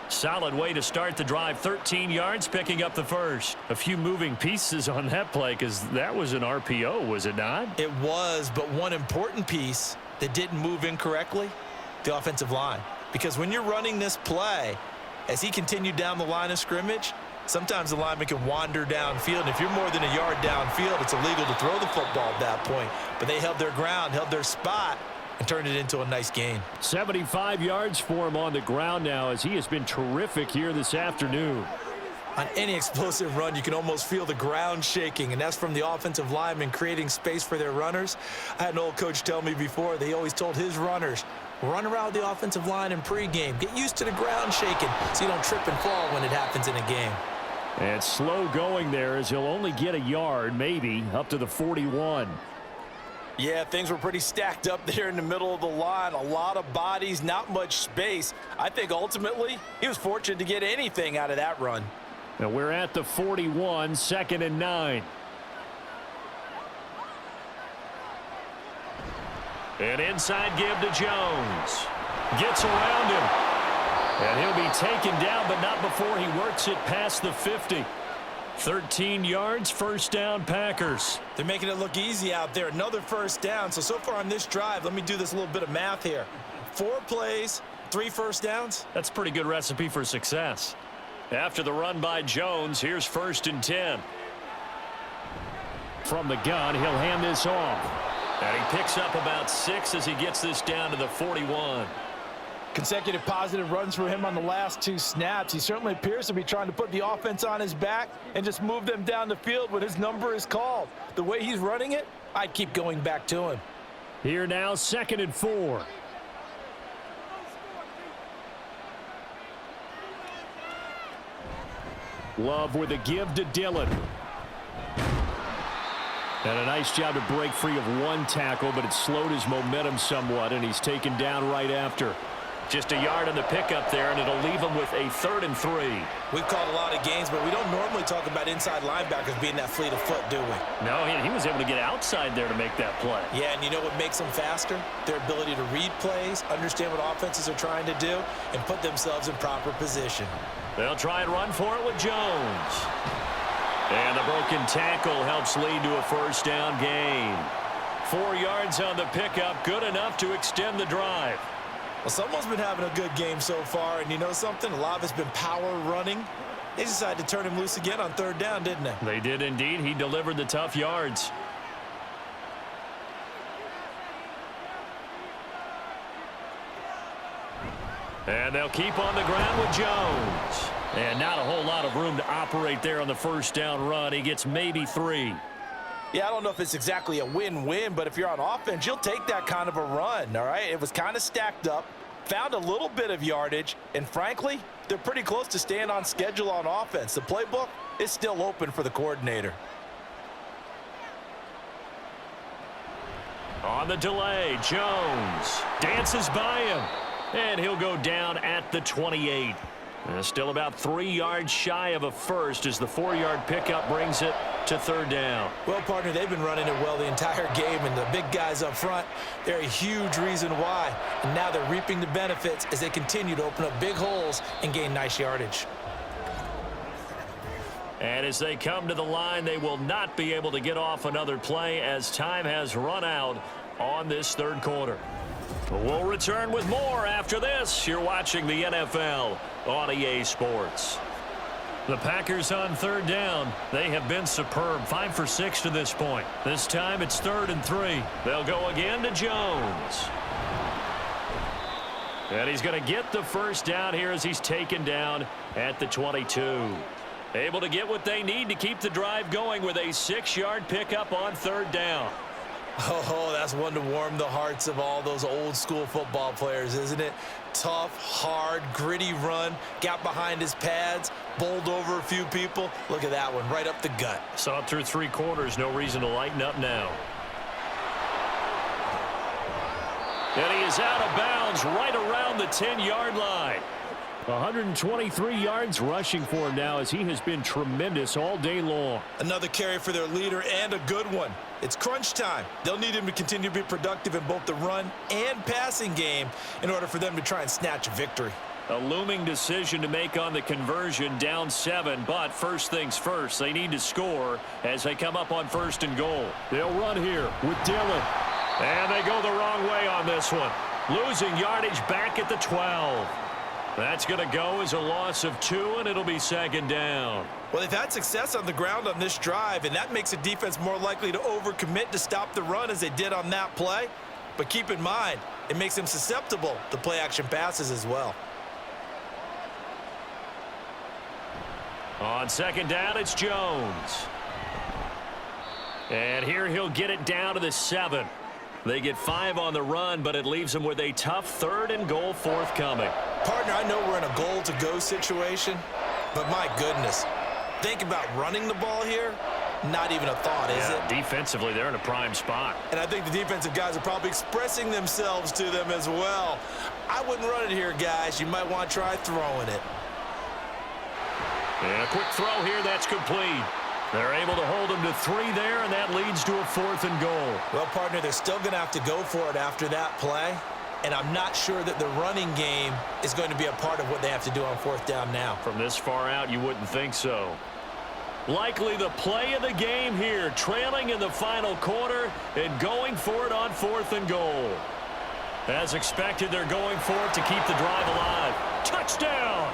Solid way to start the drive. 13 yards, picking up the 1st. A few moving pieces on that play because that was an RPO, was it not? It was, but one important piece that didn't move incorrectly, the offensive line. Because when you're running this play, as he continued down the line of scrimmage, sometimes the lineman can wander downfield. And if you're more than a yard downfield, it's illegal to throw the football at that point. But they held their ground, held their spot, and turned it into a nice gain. 75 yards for him on the ground now as he has been terrific here this afternoon. On any explosive run, you can almost feel the ground shaking, and that's from the offensive linemen creating space for their runners. I had an old coach tell me before, they always told his runners, run around the offensive line in pregame. Get used to the ground shaking so you don't trip and fall when it happens in a game. And slow going there as he'll only get a yard, maybe, up to the 41. Yeah, things were pretty stacked up there in the middle of the line. A lot of bodies, not much space. I think ultimately he was fortunate to get anything out of that run. Now we're at the 41, 2nd and 9. And inside give to Jones. Gets around him. And he'll be taken down, but not before he works it past the 50. 13 yards, 1st down, Packers. They're making it look easy out there. Another 1st down. So far on this drive, let me do this little bit of math here. 4 plays, 3 first downs. That's a pretty good recipe for success. After the run by Jones, here's 1st and 10. From the gun, he'll hand this off. And he picks up about 6 as he gets this down to the 41. Consecutive positive runs for him on the last 2 snaps. He certainly appears to be trying to put the offense on his back and just move them down the field when his number is called. The way he's running it, I'd keep going back to him. Here now, 2nd and 4. Love with a give to Dillon. And a nice job to break free of 1 tackle, but it slowed his momentum somewhat, and he's taken down right after. Just a yard on the pickup there, and it'll leave him with a 3rd and 3. We've called a lot of games, but we don't normally talk about inside linebackers being that fleet of foot, do we? No, he was able to get outside there to make that play. Yeah, and you know what makes them faster? Their ability to read plays, understand what offenses are trying to do, and put themselves in proper position. They'll try and run for it with Jones. And the broken tackle helps lead to a 1st down gain. 4 yards on the pickup, good enough to extend the drive. Well, someone's been having a good game so far, and you know something? A lot of it's been power running. They decided to turn him loose again on 3rd down, didn't they? They did indeed. He delivered the tough yards. And they'll keep on the ground with Jones. And not a whole lot of room to operate there on the 1st down run. He gets maybe 3. Yeah, I don't know if it's exactly a win-win, but if you're on offense, you'll take that kind of a run, all right? It was kind of stacked up, found a little bit of yardage, and frankly, they're pretty close to staying on schedule on offense. The playbook is still open for the coordinator. On the delay, Jones dances by him, and he'll go down at the 28. Still about 3 yards shy of a first as the 4-yard pickup brings it to 3rd down. Well, partner, they've been running it well the entire game, and the big guys up front, they're a huge reason why. And now they're reaping the benefits as they continue to open up big holes and gain nice yardage. And as they come to the line, they will not be able to get off another play as time has run out on this 3rd quarter. We'll return with more after this. You're watching the NFL on EA Sports. The Packers on 3rd down. They have been superb. 5 for 6 to this point. This time it's 3rd and 3. They'll go again to Jones. And he's going to get the 1st down here as he's taken down at the 22. Able to get what they need to keep the drive going with a 6-yard pickup on 3rd down. Oh, that's one to warm the hearts of all those old school football players, isn't it? Tough, hard, gritty run, got behind his pads, bowled over a few people. Look at that one, right up the gut. Saw it through 3 quarters, no reason to lighten up now. And he is out of bounds right around the 10-yard line. 123 yards rushing for him now as he has been tremendous all day long. Another carry for their leader and a good one. It's crunch time. They'll need him to continue to be productive in both the run and passing game in order for them to try and snatch a victory. A looming decision to make on the conversion, down 7, but first things first, they need to score as they come up on 1st and goal. They'll run here with Dillon. And they go the wrong way on this one. Losing yardage back at the 12. That's going to go as a loss of 2, and it'll be 2nd down. Well, they've had success on the ground on this drive, and that makes a defense more likely to overcommit to stop the run as they did on that play. But keep in mind, it makes them susceptible to play-action passes as well. On 2nd down, it's Jones. And here he'll get it down to the 7. They get 5 on the run, but it leaves them with a tough 3rd and goal forthcoming. Partner, I know we're in a goal-to-go situation, but my goodness, think about running the ball here. Not even a thought, is it? Defensively, they're in a prime spot. And I think the defensive guys are probably expressing themselves to them as well. I wouldn't run it here, guys. You might want to try throwing it. And a quick throw here, that's complete. They're able to hold him to 3 there, and that leads to a 4th and goal. Well, partner, they're still going to have to go for it after that play. And I'm not sure that the running game is going to be a part of what they have to do on 4th down now. From this far out, you wouldn't think so. Likely the play of the game here, trailing in the final quarter and going for it on 4th and goal. As expected, they're going for it to keep the drive alive. Touchdown!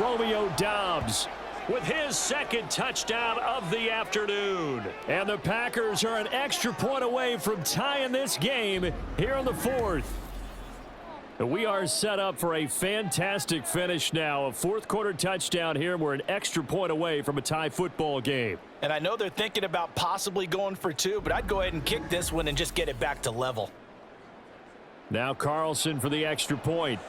Romeo Doubs with his 2nd touchdown of the afternoon. And the Packers are an extra point away from tying this game here in the 4th. We are set up for a fantastic finish now. A fourth quarter touchdown here. We're an extra point away from a tie football game. And I know they're thinking about possibly going for two, but I'd go ahead and kick this one and just get it back to level. Now Carlson for the extra point.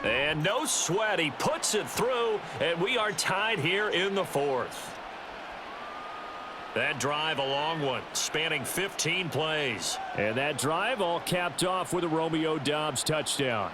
And no sweat. He puts it through, and we are tied here in the fourth. That drive, a long one, spanning 15 plays. And that drive all capped off with a Romeo Doubs touchdown.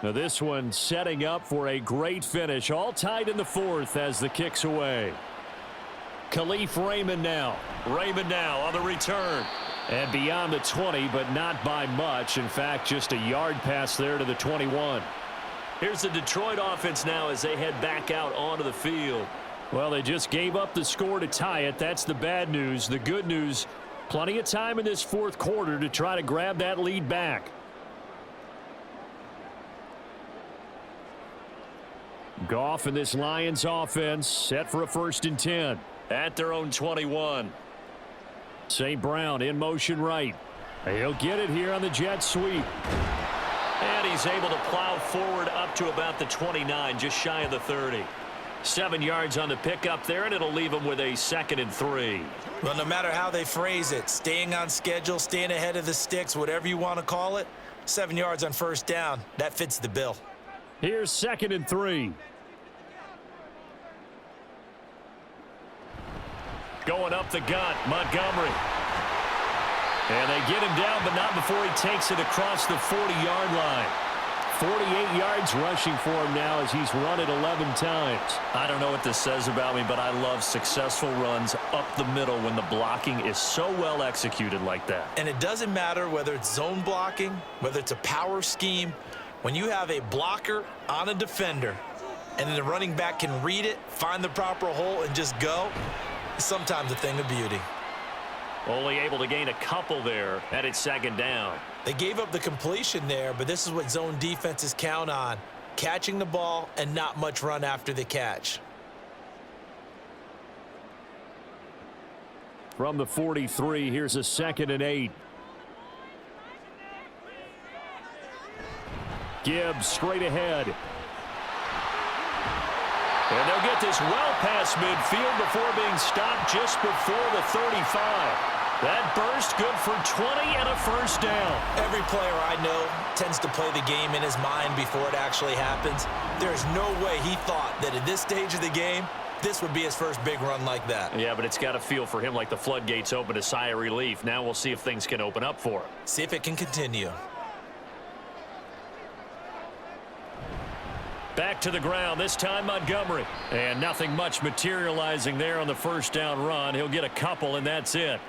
Now this one setting up for a great finish. All tied in the fourth as the kick's away. Khalif Raymond now. Raymond now on the return. And beyond the 20, but not by much. In fact, just a yard pass there to the 21. Here's the Detroit offense now as they head back out onto the field. Well, they just gave up the score to tie it. That's the bad news. The good news, plenty of time in this fourth quarter to try to grab that lead back. Goff and this Lions offense set for a 1st and 10. At their own 21. St. Brown in motion right. He'll get it here on the jet sweep. And he's able to plow forward up to about the 29, just shy of the 30. 7 yards on the pickup there, and it'll leave him with a 2nd and 3. Well, no matter how they phrase it, staying on schedule, staying ahead of the sticks, whatever you want to call it, 7 yards on 1st down, that fits the bill. Here's 2nd and 3. Going up the gut, Montgomery. And they get him down, but not before he takes it across the 40-yard line. 48 yards rushing for him now as he's run it 11 times. I don't know what this says about me, but I love successful runs up the middle when the blocking is so well executed like that. And it doesn't matter whether it's zone blocking, whether it's a power scheme. When you have a blocker on a defender and then the running back can read it, find the proper hole, and just go, it's sometimes a thing of beauty. Only able to gain a couple there, and it's 2nd down. They gave up the completion there, but this is what zone defenses count on. Catching the ball and not much run after the catch. From the 43, here's a 2nd and 8. Gibbs straight ahead. And they'll get this well past midfield before being stopped just before the 35. That burst good for 20 and a 1st down. Every player I know tends to play the game in his mind before it actually happens. There's no way he thought that at this stage of the game, this would be his first big run like that. Yeah, but it's got to feel for him like the floodgates open, a sigh of relief. Now we'll see if things can open up for him. See if it can continue. Back to the ground, this time Montgomery. And nothing much materializing there on the 1st down run. He'll get a couple, and that's it.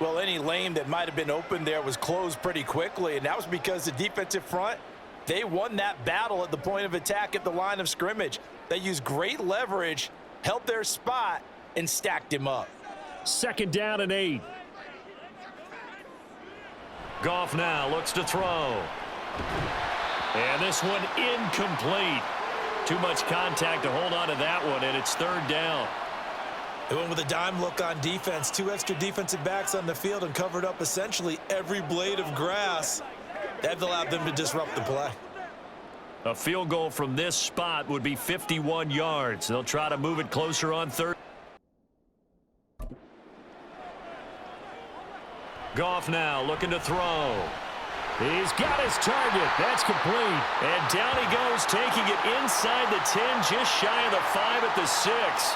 Well, any lane that might have been open there was closed pretty quickly, and that was because the defensive front, they won that battle at the point of attack at the line of scrimmage. They used great leverage, held their spot, and stacked him up. 2nd down and 8. Goff now looks to throw. And this one incomplete. Too much contact to hold on to that one, and it's 3rd down. They went with a dime look on defense. 2 extra defensive backs on the field and covered up essentially every blade of grass. That allowed them to disrupt the play. A field goal from this spot would be 51 yards. They'll try to move it closer on 3rd. Goff now looking to throw. He's got his target. That's complete. And down he goes, taking it inside the 10, just shy of the 5 at the 6.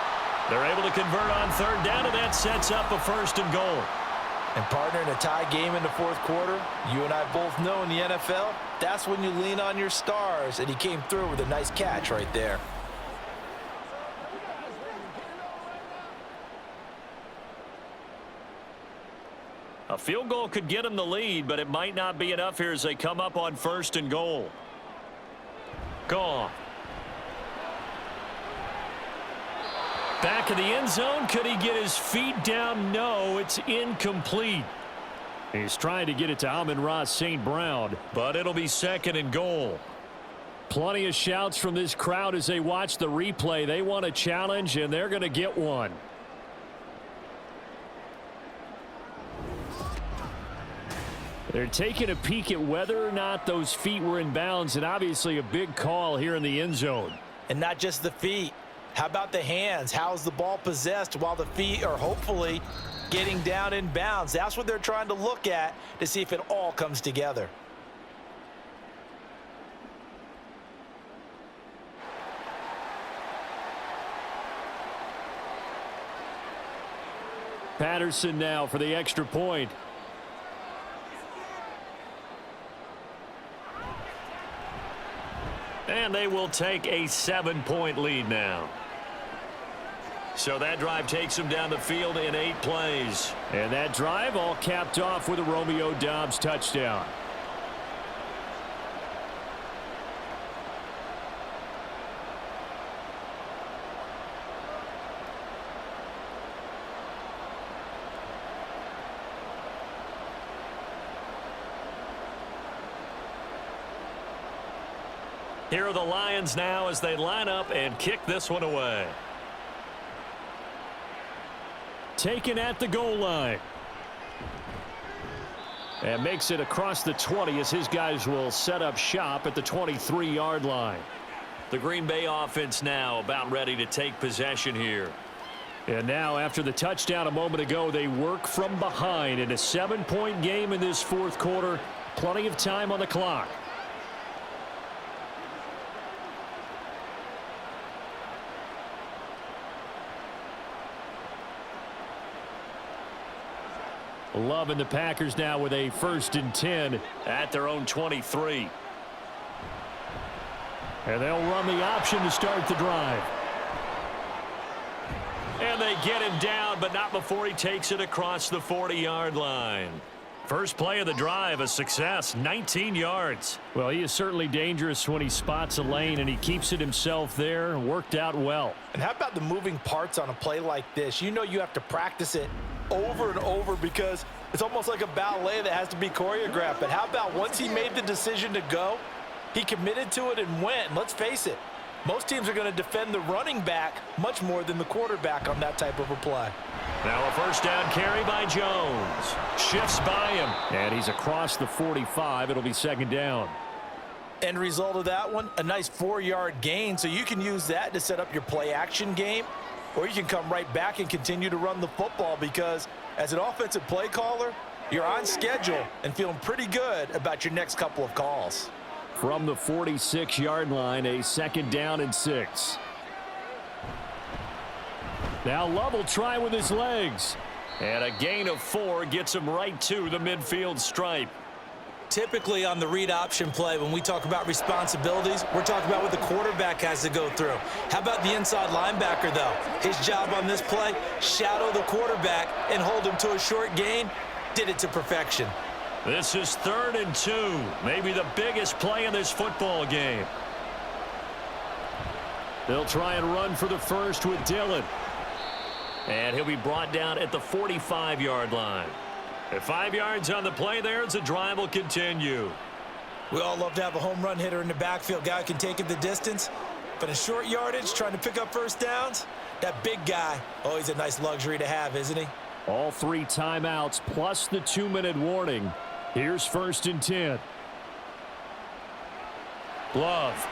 They're able to convert on 3rd down, and that sets up a 1st and goal. And partner, in a tie game in the 4th quarter, you and I both know in the NFL, that's when you lean on your stars, and he came through with a nice catch right there. A field goal could get him the lead, but it might not be enough here as they come up on 1st and goal. Goff. Back of the end zone. Could he get his feet down? No, it's incomplete. He's trying to get it to Amon-Ra St. Brown, but it'll be 2nd and goal. Plenty of shouts from this crowd as they watch the replay. They want a challenge, and they're going to get one. They're taking a peek at whether or not those feet were in bounds, and obviously a big call here in the end zone. And not just the feet. How about the hands? How's the ball possessed while the feet are hopefully getting down in bounds? That's what they're trying to look at to see if it all comes together. Patterson now for the extra point. And they will take a 7-point lead now. So that drive takes them down the field in 8 plays. And that drive all capped off with a Romeo Doubs touchdown. Here are the Lions now as they line up and kick this one away. Taken at the goal line. And makes it across the 20 as his guys will set up shop at the 23-yard line. The Green Bay offense now about ready to take possession here. And now after the touchdown a moment ago, they work from behind in a 7-point game in this 4th quarter. Plenty of time on the clock. Love and the Packers now with a 1st and 10 at their own 23. And they'll run the option to start the drive. And they get him down, but not before he takes it across the 40-yard line. First play of the drive, a success, 19 yards. Well, he is certainly dangerous when he spots a lane, and he keeps it himself there. Worked out well. And how about the moving parts on a play like this? You know you have to practice it over and over because it's almost like a ballet that has to be choreographed. But how about once he made the decision to go, he committed to it and went. And let's face it, most teams are going to defend the running back much more than the quarterback on that type of a play. Now a first down carry by Jones. Shifts by him. And he's across the 45. It'll be 2nd down. End result of that one, a nice 4-yard gain. So you can use that to set up your play action game. Or you can come right back and continue to run the football because as an offensive play caller, you're on schedule and feeling pretty good about your next couple of calls. From the 46-yard line, a 2nd down and 6. Now Love will try with his legs. And a gain of 4 gets him right to the midfield stripe. Typically on the read option play, when we talk about responsibilities, we're talking about what the quarterback has to go through. How about the inside linebacker, though? His job on this play, shadow the quarterback and hold him to a short gain. Did it to perfection. This is 3rd and 2. Maybe the biggest play in this football game. They'll try and run for the first with Dillon. And he'll be brought down at the 45-yard line. At 5 yards on the play there, the drive will continue. We all love to have a home run hitter in the backfield. Guy who can take it the distance. But in short yardage, trying to pick up first downs, that big guy, always a nice luxury to have, isn't he? All 3 timeouts plus the 2-minute warning. Here's 1st and 10. Love.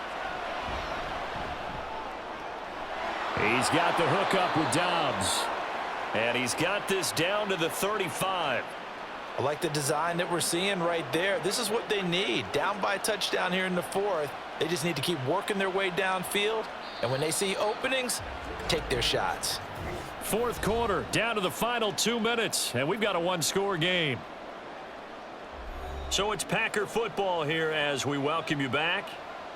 He's got the hook up with Doubs. And he's got this down to the 35. I like the design that we're seeing right there. This is what they need. Down by a touchdown here in the 4th. They just need to keep working their way downfield. And when they see openings, take their shots. 4th quarter, down to the final 2 minutes. And we've got a 1-score game. So it's Packer football here as we welcome you back.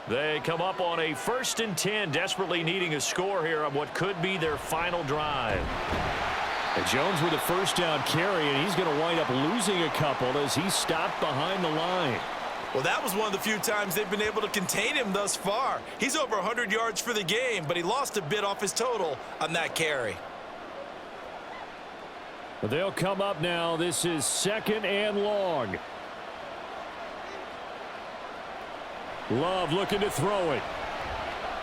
They come up on a 1st and 10, desperately needing a score here on what could be their final drive. And Jones with a 1st down carry, and he's going to wind up losing a couple as he's stopped behind the line. Well, that was one of the few times they've been able to contain him thus far. He's over 100 yards for the game, but he lost a bit off his total on that carry. They'll come up now. This is 2nd and long. Love looking to throw it.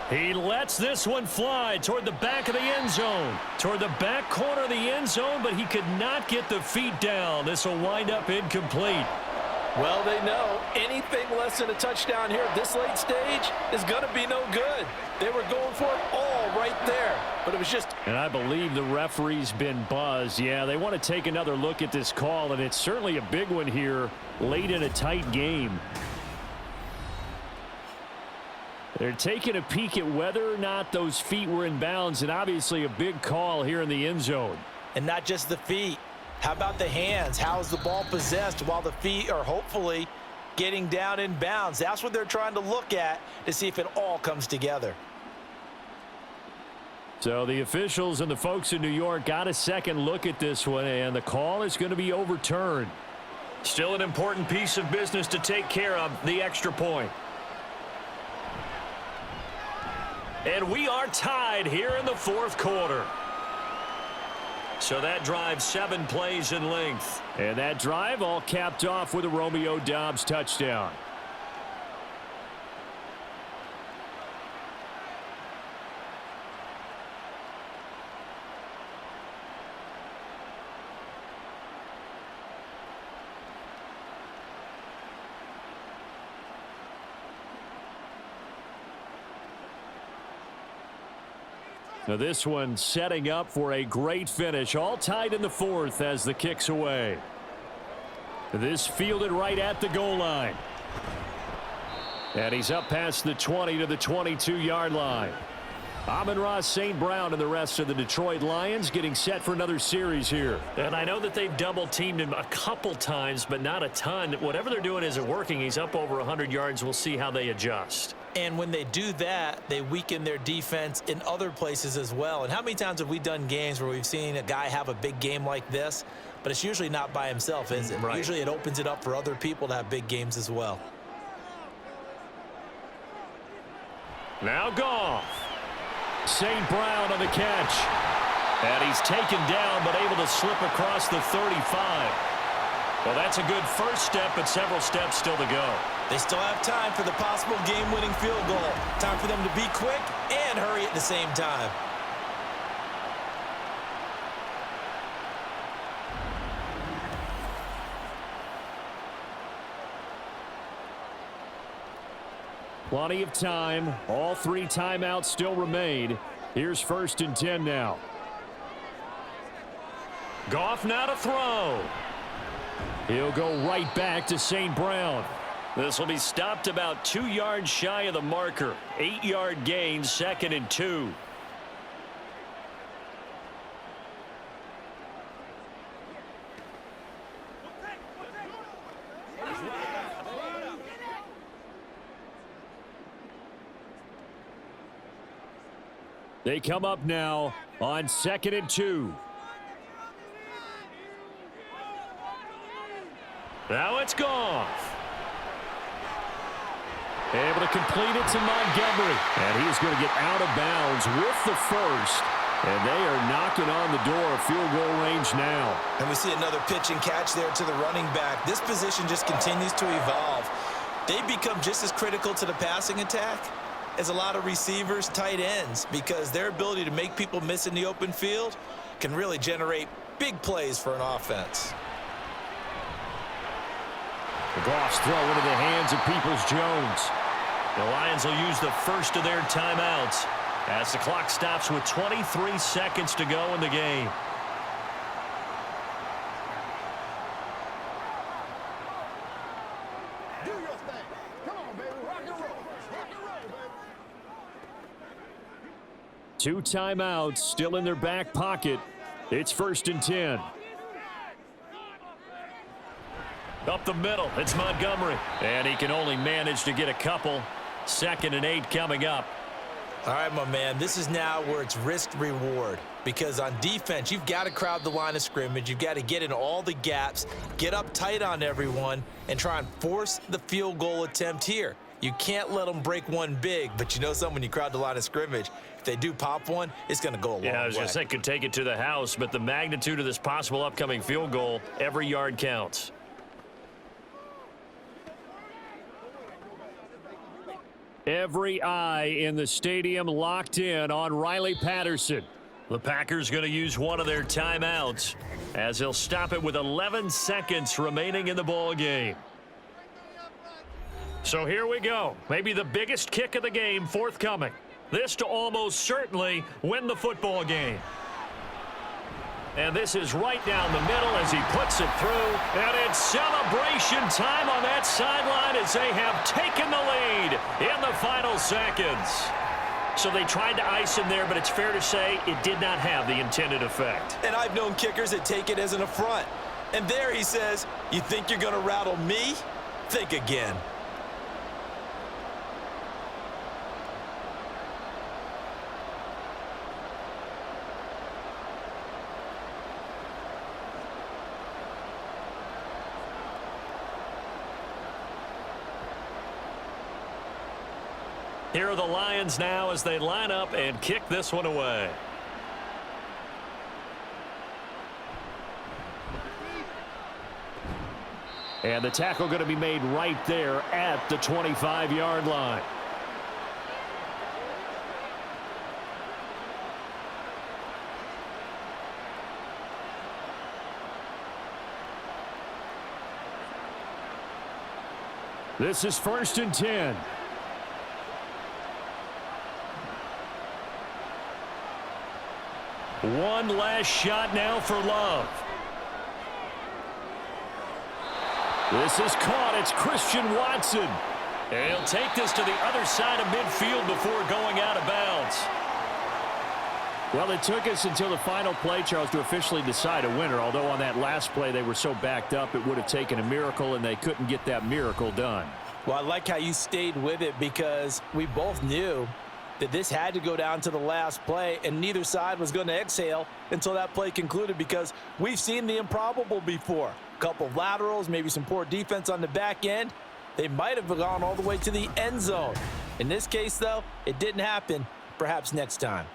He lets this one fly toward the back of the end zone. Toward the back corner of the end zone, but he could not get the feet down. This will wind up incomplete. Well, they know anything less than a touchdown here at this late stage is going to be no good. They were going for it all right there, but it was just... And I believe the referee's been buzzed. Yeah, they want to take another look at this call, and it's certainly a big one here late in a tight game. They're taking a peek at whether or not those feet were in bounds, and obviously a big call here in the end zone. And not just the feet. How about the hands? How is the ball possessed while the feet are hopefully getting down in bounds? That's what they're trying to look at to see if it all comes together. So the officials and the folks in New York got a second look at this one, and the call is going to be overturned. Still an important piece of business to take care of, the extra point. And we are tied here in the 4th quarter. So that drive 7 plays in length. And that drive all capped off with a Romeo Doubs touchdown. Now this one setting up for a great finish. All tied in the 4th as the kick's away. This fielded right at the goal line. And he's up past the 20 to the 22-yard line. Amon-Ra St. Brown and the rest of the Detroit Lions getting set for another series here. And I know that they've double-teamed him a couple times, but not a ton. Whatever they're doing isn't working. He's up over 100 yards. We'll see how they adjust. And when they do that, they weaken their defense in other places as well. And how many times have we done games where we've seen a guy have a big game like this, but it's usually not by himself, is it? Right. Usually it opens it up for other people to have big games as well. Now Goff. St. Brown on the catch. And he's taken down, but able to slip across the 35. Well, that's a good first step, but several steps still to go. They still have time for the possible game-winning field goal. Time for them to be quick and hurry at the same time. Plenty of time. All 3 timeouts still remain. Here's 1st and 10 now. Goff now to throw. He'll go right back to St. Brown. This will be stopped about 2 yards shy of the marker. 8-yard gain, 2nd and 2. They come up now on 2nd and 2. Now it's Goff. Able to complete it to Montgomery. And he is going to get out of bounds with the first. And they are knocking on the door of field goal range now. And we see another pitch and catch there to the running back. This position just continues to evolve. They become just as critical to the passing attack as a lot of receivers, tight ends, because their ability to make people miss in the open field can really generate big plays for an offense. The Goff's throw into the hands of Peoples-Jones. The Lions will use the first of their timeouts as the clock stops with 23 seconds to go in the game. Do your thing. Come on, baby. Rock and roll. Rock and roll, baby. 2 timeouts still in their back pocket. It's 1st and 10. Up the middle, it's Montgomery. And he can only manage to get a couple. 2nd and 8 coming up. All right, my man, this is now where it's risk-reward, because on defense, you've got to crowd the line of scrimmage. You've got to get in all the gaps, get up tight on everyone, and try and force the field goal attempt here. You can't let them break one big, but you know something, when you crowd the line of scrimmage, if they do pop one, it's going to go a long way. Yeah, I was going to say, could take it to the house, but the magnitude of this possible upcoming field goal, every yard counts. Every eye in the stadium locked in on Riley Patterson. The Packers going to use one of their timeouts as they'll stop it with 11 seconds remaining in the ball game. So here we go. Maybe the biggest kick of the game forthcoming. This to almost certainly win the football game. And this is right down the middle as he puts it through. And it's celebration time on that sideline as they have taken the lead in the final seconds. So they tried to ice him there, but it's fair to say it did not have the intended effect. And I've known kickers that take it as an affront. And there he says, you think you're going to rattle me? Think again. Here are the Lions now as they line up and kick this one away. And the tackle going to be made right there at the 25-yard line. This is 1st and 10. One last shot now for Love. This is caught. It's Christian Watson. And he'll take this to the other side of midfield before going out of bounds. Well, it took us until the final play, Charles, to officially decide a winner. Although on that last play they were so backed up, it would have taken a miracle, and they couldn't get that miracle done. Well, I like how you stayed with it, because we both knew that this had to go down to the last play, and neither side was going to exhale until that play concluded, because we've seen the improbable before. A couple of laterals, maybe some poor defense on the back end. They might have gone all the way to the end zone. In this case, though, it didn't happen. Perhaps next time.